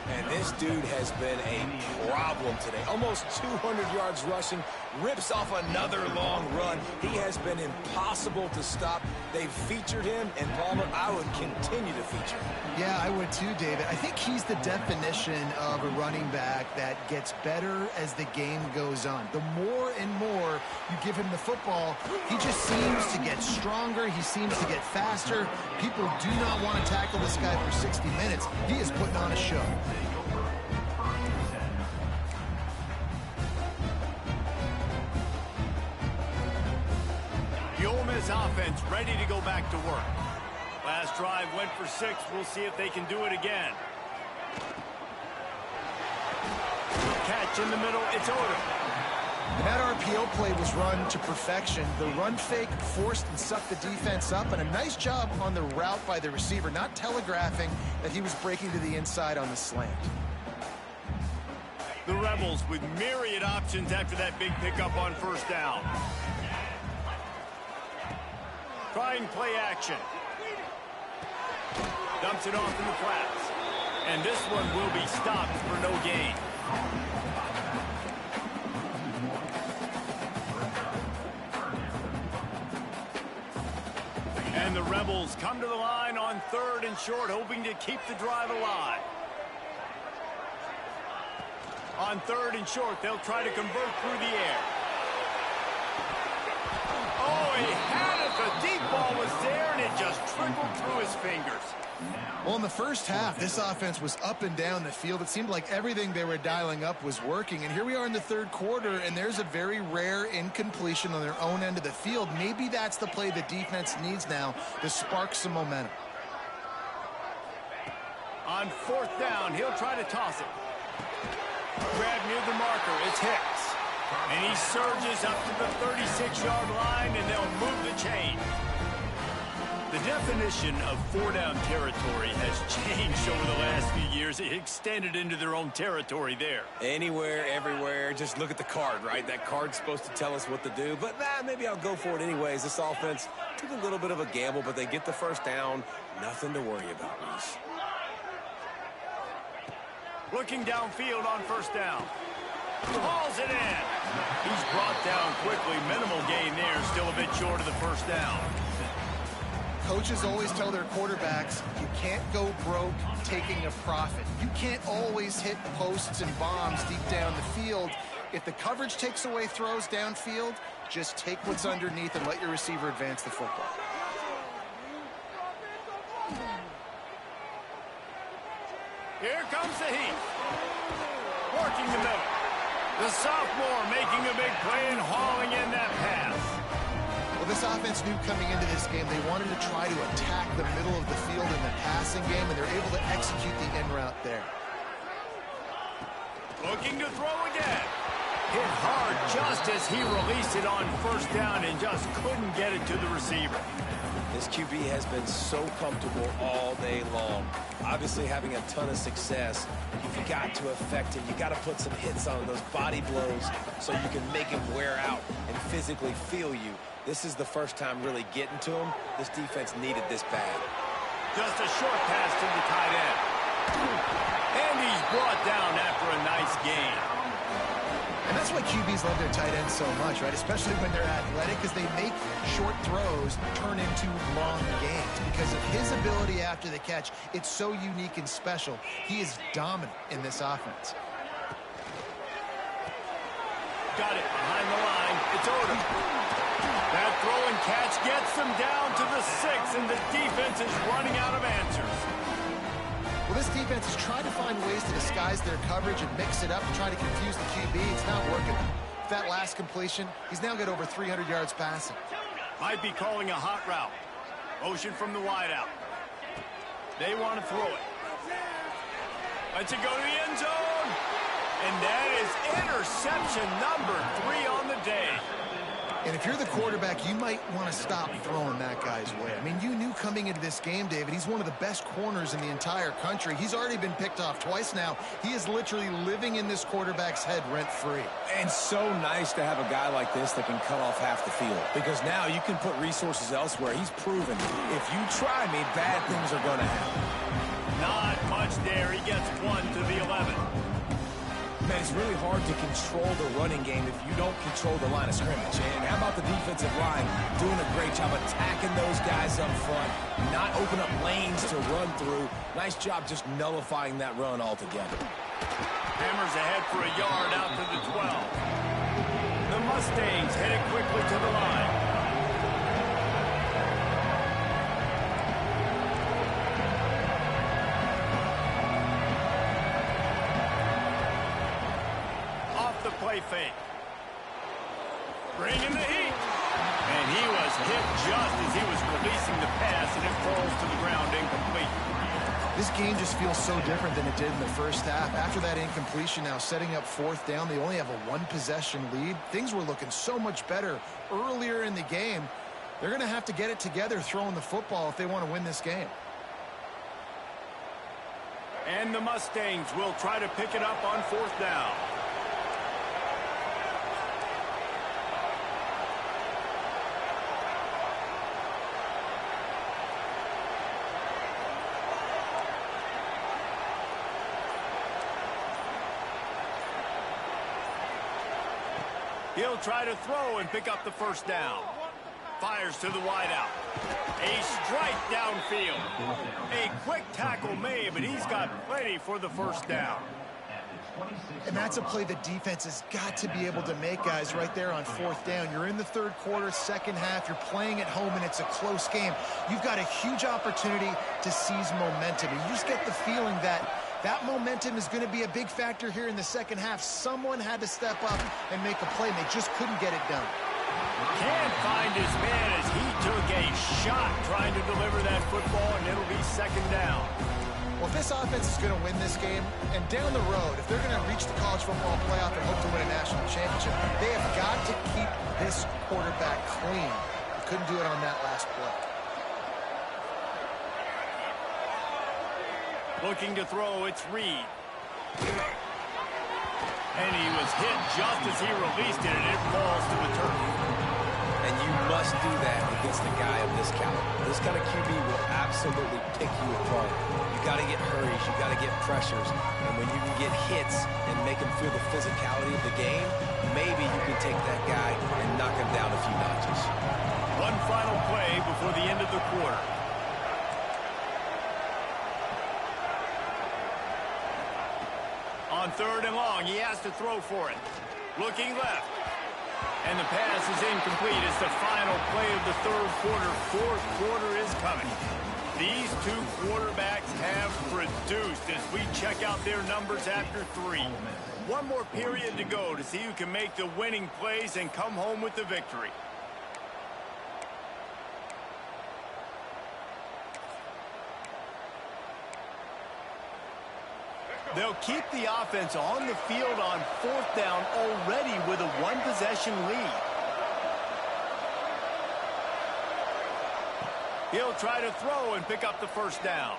Man, And this dude has been a problem today. Almost 200 yards rushing, rips off another long run. He has been impossible to stop. They've featured him, and Palmer, I would continue to feature him. Yeah, I would too, David. I think he's the definition of a running back that gets better as the game goes on. The more and more you give him the football, he just seems to get stronger. He seems to get faster. People do not want to tackle this guy for 60 minutes. He is putting on a show. The Ole Miss offense ready to go back to work. Last drive went for 6. We'll see if they can do it again. Catch in the middle. It's Odom. And that RPO play was run to perfection. The run fake forced and sucked the defense up, and a nice job on the route by the receiver, not telegraphing that he was breaking to the inside on the slant. The Rebels with myriad options after that big pickup on first down. Trying play action. Dumps it off in the flats. And this one will be stopped for no gain. And the Rebels come to the line on 3rd and short, hoping to keep the drive alive. On 3rd and short, they'll try to convert through the air. Oh, he had it. The deep ball was there, and it just trickled through his fingers. Well, in the first half, this offense was up and down the field. It seemed like everything they were dialing up was working. And here we are in the 3rd quarter, and there's a very rare incompletion on their own end of the field. Maybe that's the play the defense needs now to spark some momentum. On 4th down, he'll try to toss it. Grab near the marker. It's Hicks. And he surges up to the 36-yard line, and they'll move the chain. The definition of 4-down territory has changed over the last few years. It extended into their own territory there. Anywhere, everywhere. Just look at the card, right? That card's supposed to tell us what to do. But maybe I'll go for it anyways. This offense took a little bit of a gamble, but they get the first down. Nothing to worry about, Reese. Looking downfield on first down. Hauls it in. He's brought down quickly. Minimal gain there. Still a bit short of the first down. Coaches always tell their quarterbacks, you can't go broke taking a profit. You can't always hit posts and bombs deep down the field. If the coverage takes away throws downfield, just take what's underneath and let your receiver advance the football. Here comes the heat. Working the middle. The sophomore making a big play and hauling in that pass. Well, this offense knew coming into this game they wanted to try to attack the middle of the field in the passing game, and they're able to execute the in route there. Looking to throw again. Hit hard just as he released it on first down and just couldn't get it to the receiver. This QB has been so comfortable all day long. Obviously having a ton of success. You've got to affect him. You've got to put some hits on those body blows so you can make him wear out and physically feel you. This is the first time really getting to him. This defense needed this bad. Just a short pass to the tight end. And he's brought down after a nice gain. And that's why QBs love their tight ends so much, right? Especially when they're athletic, because they make short throws turn into long gains. Because of his ability after the catch, it's so unique and special. He is dominant in this offense. Got it behind the line. It's Odom. That throw and catch gets them down to the 6, and the defense is running out of answers. Well, this defense is trying to find ways to disguise their coverage and mix it up and try to confuse the QB. It's not working. With that last completion, he's now got over 300 yards passing. Might be calling a hot route. Motion from the wideout. They want to throw it. Lets it go to the end zone. And that is interception number 3 on the day. And if you're the quarterback, you might want to stop throwing that guy's way. I mean, you knew coming into this game, David, he's one of the best corners in the entire country. He's already been picked off twice now. He is literally living in this quarterback's head rent-free. And so nice to have a guy like this that can cut off half the field. Because now you can put resources elsewhere. He's proven if you try me, bad things are going to happen. Not much notch there. He gets 1 to the 11. Man, it's really hard to control the running game if you don't control the line of scrimmage. And how about the defensive line doing a great job attacking those guys up front, not open up lanes to run through. Nice job just nullifying that run altogether. Hammers ahead for a yard out to the 12. The Mustangs headed quickly to the line. Play fake. Bringing the heat. And he was hit just as he was releasing the pass, and it falls to the ground incomplete. This game just feels so different than it did in the first half. After that incompletion, now setting up 4th down, they only have a 1-possession lead. Things were looking so much better earlier in the game. They're going to have to get it together throwing the football if they want to win this game. And the Mustangs will try to pick it up on 4th down. He'll try to throw and pick up the 1st down. Fires to the wideout. A strike downfield. A quick tackle made, but he's got plenty for the 1st down. And that's a play the defense has got to be able to make, guys, right there on 4th down. You're in the 3rd quarter, second half. You're playing at home, and it's a close game. You've got a huge opportunity to seize momentum. And you just get the feeling that that momentum is going to be a big factor here in the second half. Someone had to step up and make a play, and they just couldn't get it done. Can't find his man as he took a shot trying to deliver that football, and it'll be 2nd down. Well, if this offense is going to win this game, and down the road, if they're going to reach the college football playoff and hope to win a national championship, they have got to keep this quarterback clean. They couldn't do it on that last play. Looking to throw, it's Reed. And he was hit just as he released it, and it falls to the turf. And you must do that against a guy of this caliber. This kind of QB will absolutely pick you apart. You got to get hurries, you got to get pressures, and when you can get hits and make him feel the physicality of the game, maybe you can take that guy and knock him down a few notches. One final play before the end of the quarter. On 3rd and long, he has to throw for it. Looking left. And the pass is incomplete. It's the final play of the 3rd quarter. 4th quarter is coming. These two quarterbacks have produced as we check out their numbers after 3. One more period to go to see who can make the winning plays and come home with the victory. They'll keep the offense on the field on 4th down already with a 1-possession lead. He'll try to throw and pick up the 1st down.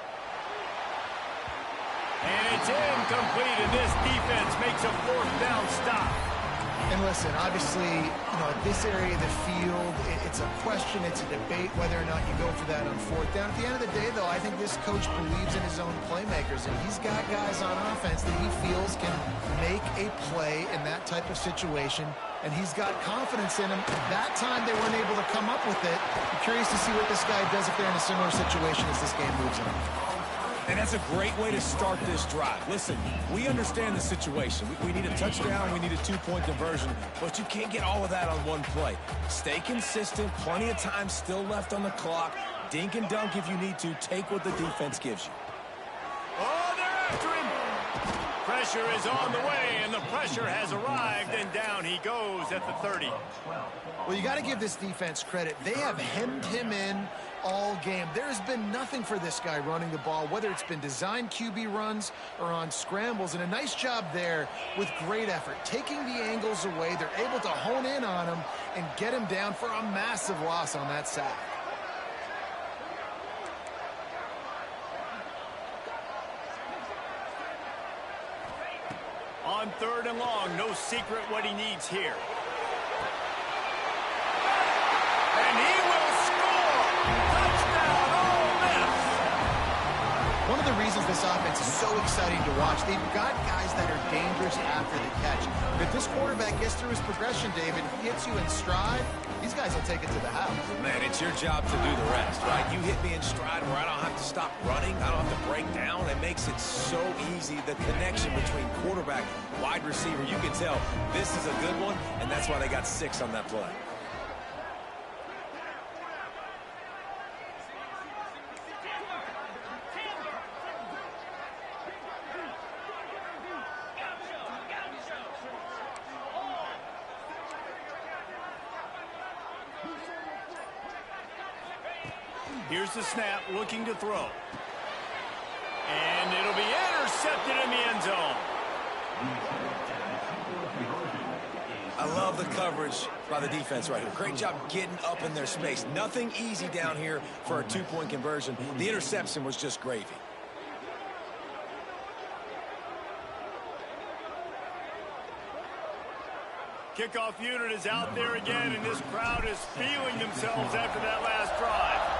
And it's incomplete, and this defense makes a 4th down stop. And listen, obviously, at this area of the field, it's a question, it's a debate whether or not you go for that on 4th down. At the end of the day, though, I think this coach believes in his own playmakers, and he's got guys on offense that he feels can make a play in that type of situation, and he's got confidence in him. That time, they weren't able to come up with it. I'm curious to see what this guy does if they're in a similar situation as this game moves on. And that's a great way to start this drive. Listen, we understand the situation. We need a touchdown, we need a 2-point conversion, but you can't get all of that on one play. Stay consistent, plenty of time still left on the clock. Dink and dunk if you need to. Take what the defense gives you. Oh, they're after him. Pressure is on the way, and the pressure has arrived, and down he goes at the 30. Well, you got to give this defense credit. They have hemmed him in all game. There has been nothing for this guy running the ball, whether it's been designed QB runs or on scrambles, and a nice job there with great effort. Taking the angles away, they're able to hone in on him and get him down for a massive loss on that sack. On 3rd and long, no secret what he needs here. And he will score! Touchdown, Ole Miss! One of the reasons this offense is so exciting to watch. They've got guys that are dangerous after the catch. If this quarterback gets through his progression, David, hits you in stride, these guys will take it to the house. Man, it's your job to do the rest, right? You hit me in stride where I don't have to stop running. I don't have to break down. It makes it so easy. The connection between quarterback, wide receiver, you can tell this is a good one, and that's why they got 6 on that play. Here's the snap, looking to throw. And it'll be intercepted in the end zone. I love the coverage by the defense right here. Great job getting up in their space. Nothing easy down here for a 2-point conversion. The interception was just gravy. Kickoff unit is out there again, and this crowd is feeling themselves after that last drive.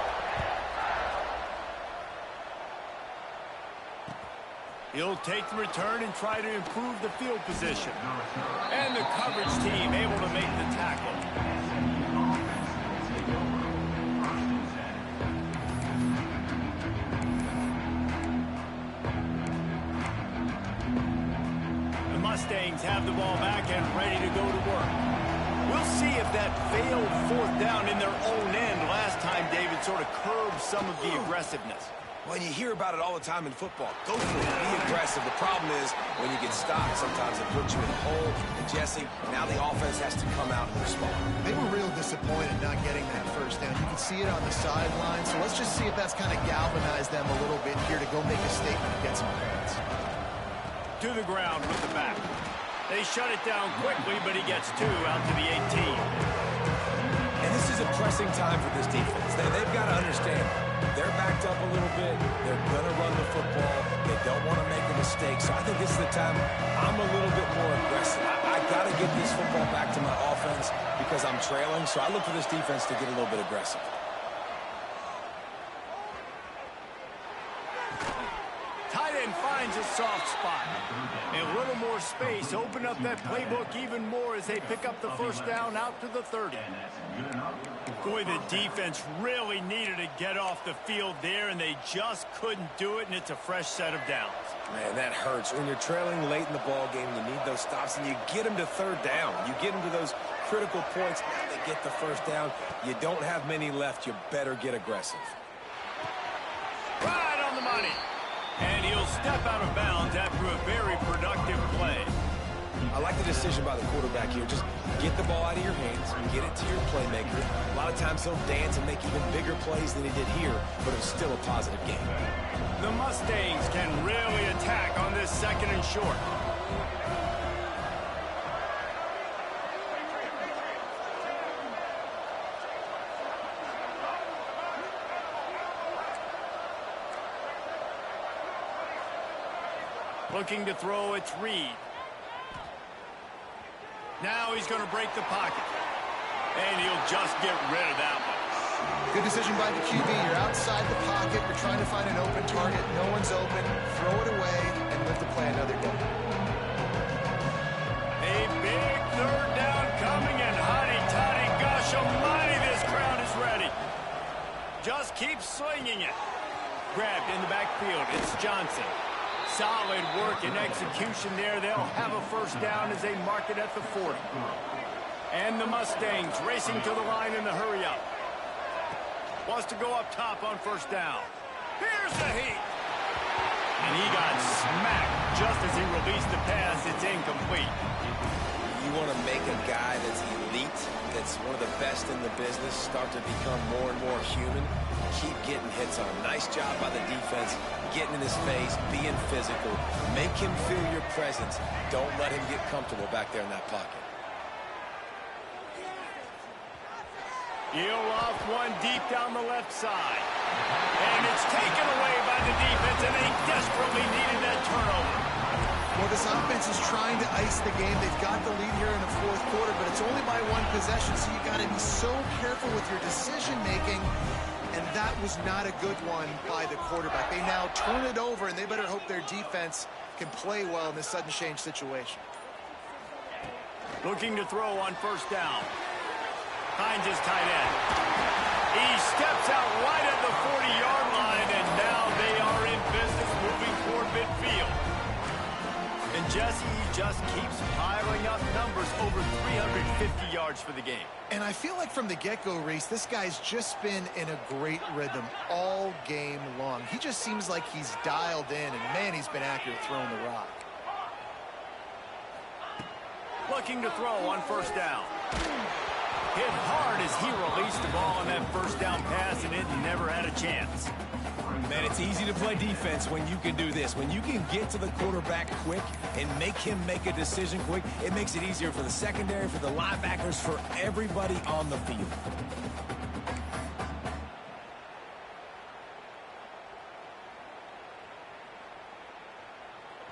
He'll take the return and try to improve the field position. And the coverage team able to make the tackle. The Mustangs have the ball back and ready to go to work. We'll see if that failed 4th down in their own end last time, David, sort of curbed some of the aggressiveness. Well, you hear about it all the time in football. Go for it. Be aggressive. The problem is when you get stopped, sometimes it puts you in a hole. And, Jesse, now the offense has to come out and respond. They were real disappointed not getting that 1st down. You can see it on the sideline. So let's just see if that's kind of galvanized them a little bit here to go make a statement against some points. To the ground with the back. They shut it down quickly, but he gets 2 out to the 18. And this is a pressing time for this defense. They've got to understand they're backed up a little bit. They're going to run the football. They don't want to make a mistake. So I think this is the time I'm a little bit more aggressive. I got to get this football back to my offense because I'm trailing. So I look for this defense to get a little bit aggressive. Tight end finds a soft spot. And a little more space. Open up that playbook even more as they pick up the 1st down out to the 30. Boy, the defense really needed to get off the field there, and they just couldn't do it, and it's a fresh set of downs. Man, that hurts. When you're trailing late in the ball game, you need those stops, and you get them to 3rd down. You get them to those critical points. Now they get the 1st down. You don't have many left. You better get aggressive. Right on the money. And he'll step out of bounds after a very productive play. I like the decision by the quarterback here. Just get the ball out of your hands, get it to your playmaker. A lot of times he'll dance and make even bigger plays than he did here, but it was still a positive game. The Mustangs can really attack on this 2nd and short. Looking to throw, it's Reed. Now he's going to break the pocket. And he'll just get rid of that one. Good decision by the QB. You're outside the pocket. You're trying to find an open target. No one's open. Throw it away and live to play another day. A big 3rd down coming, and hotty-toddy, gosh almighty, this crowd is ready. Just keep slinging it. Grabbed in the backfield. It's Johnson. Solid work and execution there. They'll have a 1st down as they mark it at the 40. And the Mustangs racing to the line in the hurry-up. Wants to go up top on 1st down. Here's the heat. And he got smacked just as he released the pass. It's incomplete. You want to make a guy that's elite, that's one of the best in the business, start to become more and more human. Keep getting hits on him. Nice job by the defense, getting in his face, being physical. Make him feel your presence. Don't let him get comfortable back there in that pocket. He'll off one deep down the left side. And it's taken away by the defense, and they desperately needed that turnover. Well, this offense is trying to ice the game. They've got the lead here in the 4th quarter, but it's only by 1 possession, so you got to be so careful with your decision-making. and that was not a good one by the quarterback. They now turn it over, and they better hope their defense can play well in this sudden change situation. Looking to throw on first down. Finds his tight end. He steps out right at the 40-yard line, and now they are in business moving toward midfield. And Jesse, he just keeps piling up numbers, over 350 yards for the game. And I feel like from the get-go, Reese, this guy's just been in a great rhythm all game long. He just seems like he's dialed in, and man, he's been accurate throwing the rock. Looking to throw on first down. Hit hard as he released the ball on that first down pass, and it never had a chance. Man, it's easy to play defense when you can do this. When you can get to the quarterback quick and make him make a decision quick, it makes it easier for the secondary, for the linebackers, for everybody on the field.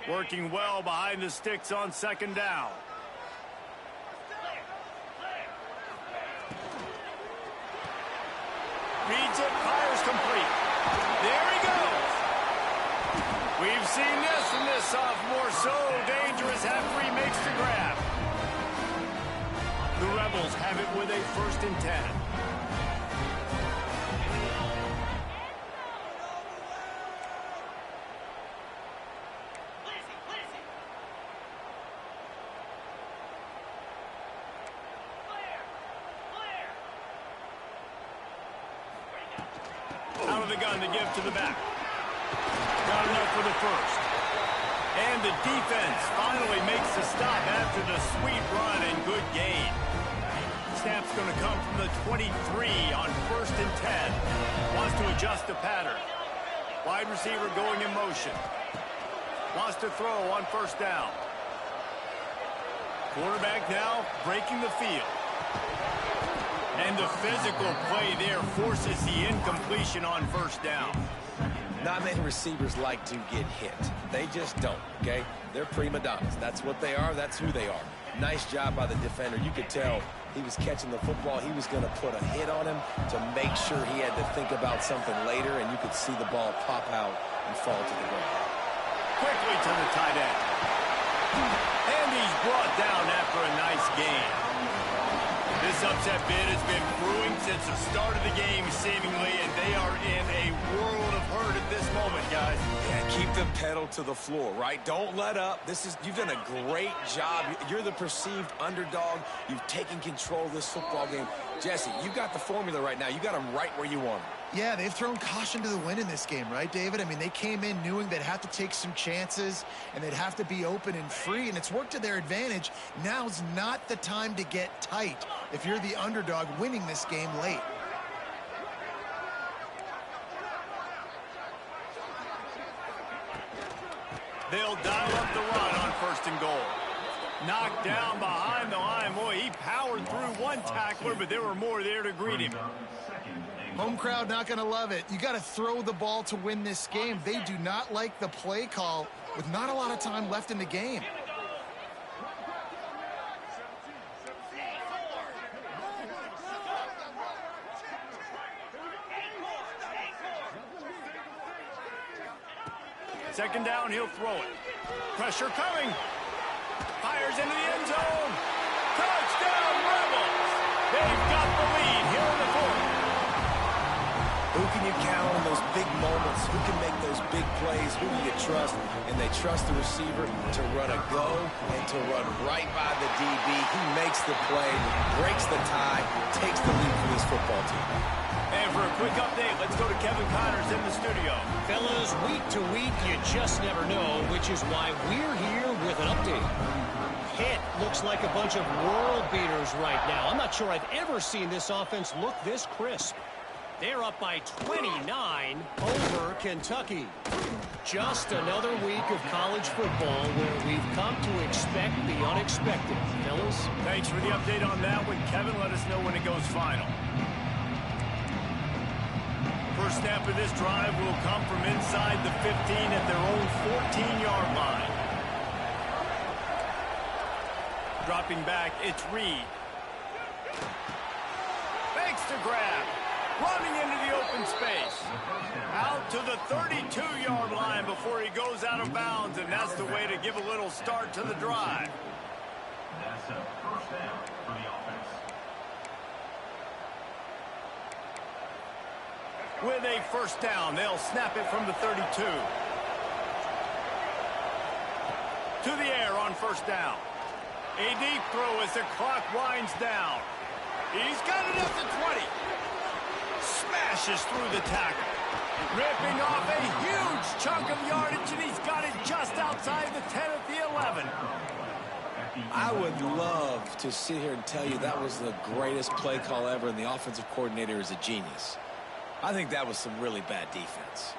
Working well behind the sticks on second down. Reads it, fires complete. There he goes. We've seen this from this sophomore. So dangerous after he makes the grab. The Rebels have it with a 1st and 10. Out of the gun to give to the back. Got enough for the first. And the defense finally makes the stop after the sweet run and good gain. Snap's going to come from the 23 on 1st and 10. Wants to adjust the pattern. Wide receiver going in motion. Wants to throw on first down. Quarterback now breaking the field. And the physical play there forces the incompletion on first down. Not many receivers like to get hit. They just don't, okay? They're prima donnas. That's what they are. That's who they are. Nice job by the defender. You could tell he was catching the football. He was going to put a hit on him to make sure he had to think about something later, and you could see the ball pop out and fall to the ground. Quickly to the tight end. And he's brought down after a nice gain. This upset bid has been brewing since the start of the game, seemingly, and they are in a world of hurt at this moment, guys. Yeah, keep the pedal to the floor, right? Don't let up. You've done a great job. You're the perceived underdog. You've taken control of this football game. Jesse, you got the formula right now. You got them right where you want them. Yeah, they've thrown caution to the wind in this game, right, David? I mean, they came in knowing they'd have to take some chances and they'd have to be open and free, and it's worked to their advantage. Now's not the time to get tight if you're the underdog winning this game late. They'll dial up the run on 1st and goal. Knocked down behind the line. Boy, he powered through one tackler, but there were more there to greet him. Home crowd not going to love it. You got to throw the ball to win this game. They do not like the play call with not a lot of time left in the game. Second down, he'll throw it. Pressure coming. Fires into the end zone. Touchdown, Rebels. They've got the lead here in the 4th. Who can you count on those big moments? Who can make those big plays? Who do you trust? And they trust the receiver to run a go and to run right by the DB. He makes the play, breaks the tie, takes the lead for this football team. And for a quick update, let's go to Kevin Connors in the studio. Fellas, week to week, you just never know, which is why we're here with an update. Pitt looks like a bunch of world beaters right now. I'm not sure I've ever seen this offense look this crisp. They're up by 29 over Kentucky. Just another week of college football where we've come to expect the unexpected. Fellas? Thanks for the update on that one, Kevin. Let us know when it goes final. First snap of this drive will come from inside the 15 at their own 14-yard line. Dropping back, it's Reed. Fakes to grab. running into the open space. Out to the 32-yard line before he goes out of bounds, and that's the way to give a little start to the drive. That's a first down for the offense. With a first down, they'll snap it from the 32. To the air on first down. A deep throw as the clock winds down. He's got it up to 20. Smashes through the tackle. Ripping off a huge chunk of yardage, and he's got it just outside the 10 at the 11. I would love to sit here and tell you that was the greatest play call ever, and the offensive coordinator is a genius. I think that was some really bad defense.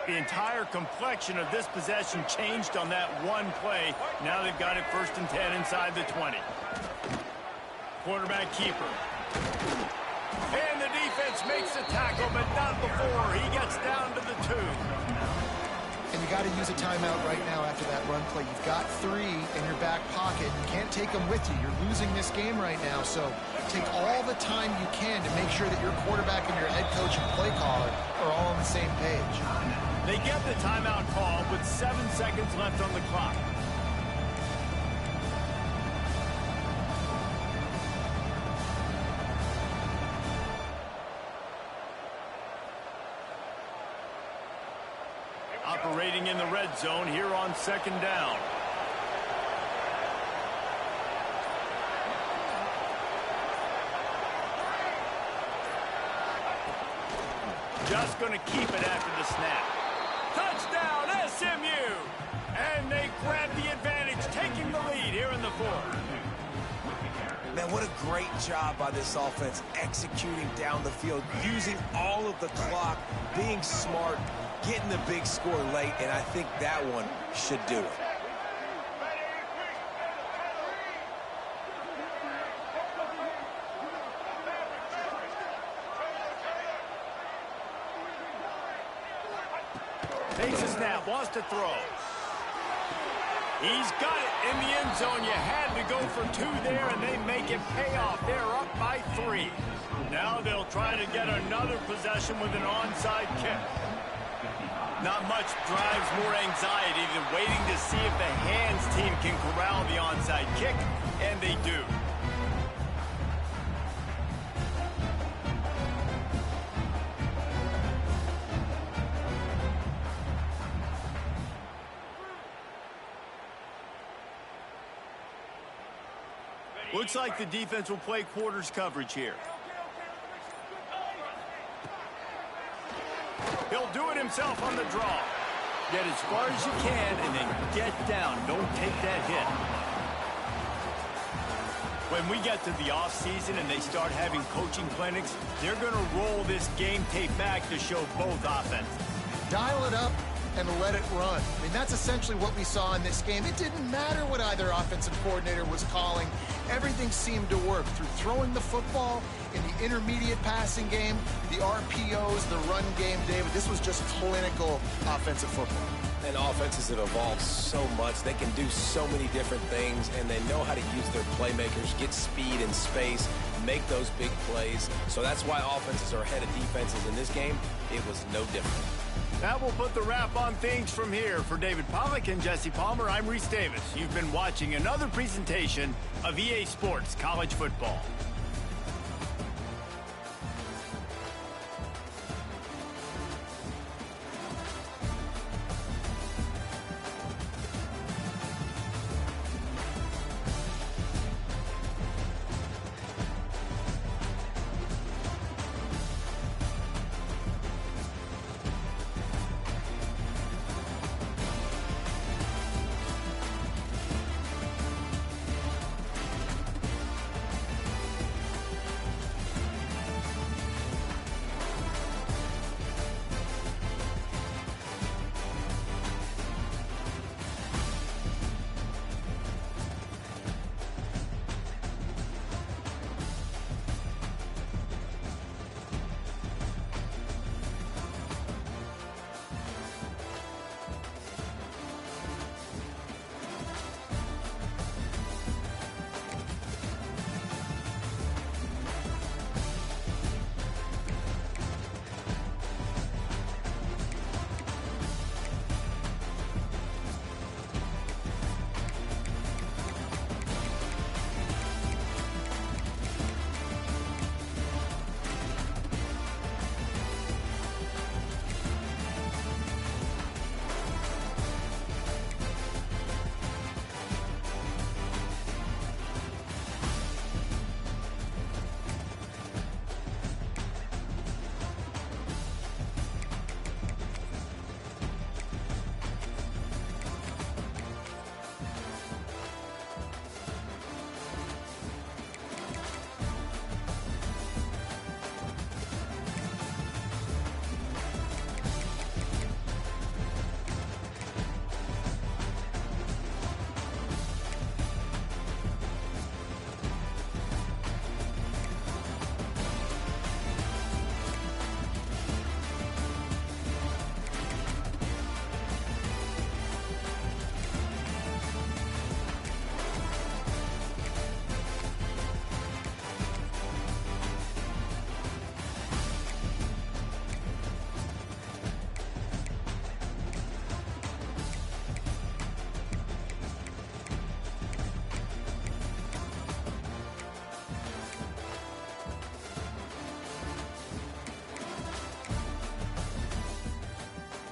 The entire complexion of this possession changed on that one play. Now they've got it 1st and 10 inside the 20. Quarterback keeper. And the defense makes the tackle, but not before. He gets down to the 2. And you got to use a timeout right now after that run play. You've got 3 in your back pocket. You can't take them with you. You're losing this game right now. So take all the time you can to make sure that your quarterback and your head coach and play caller are all on the same page. They get the timeout call with 7 seconds left on the clock. Operating in the red zone here on 2nd down. Just going to keep it after the snap. Touchdown, SMU! And they grab the advantage, taking the lead here in the 4th. Man, what a great job by this offense executing down the field, using all of the clock, being smart, getting the big score late, and I think that one should do it. Takes a snap, wants to throw. He's got it in the end zone. You had to go for 2 there, and they make it pay off. They're up by 3. Now they'll try to get another possession with an onside kick. Not much drives more anxiety than waiting to see if the hands team can corral the onside kick, and they do. Looks like the defense will play quarters coverage here. He'll do it himself on the draw. Get as far as you can and then get down. Don't take that hit. When we get to the offseason and they start having coaching clinics, they're going to roll this game tape back to show both offenses. Dial it up and let it run. I mean, that's essentially what we saw in this game. It didn't matter what either offensive coordinator was calling. Everything seemed to work through throwing the football, in the intermediate passing game, the RPOs, the run game, David. This was just clinical offensive football. And offenses have evolved so much. They can do so many different things, and they know how to use their playmakers, get speed and space, make those big plays. So that's why offenses are ahead of defenses in this game. It was no different. That will put the wrap on things from here. For David Pollack and Jesse Palmer, I'm Reese Davis. You've been watching another presentation of EA Sports College Football.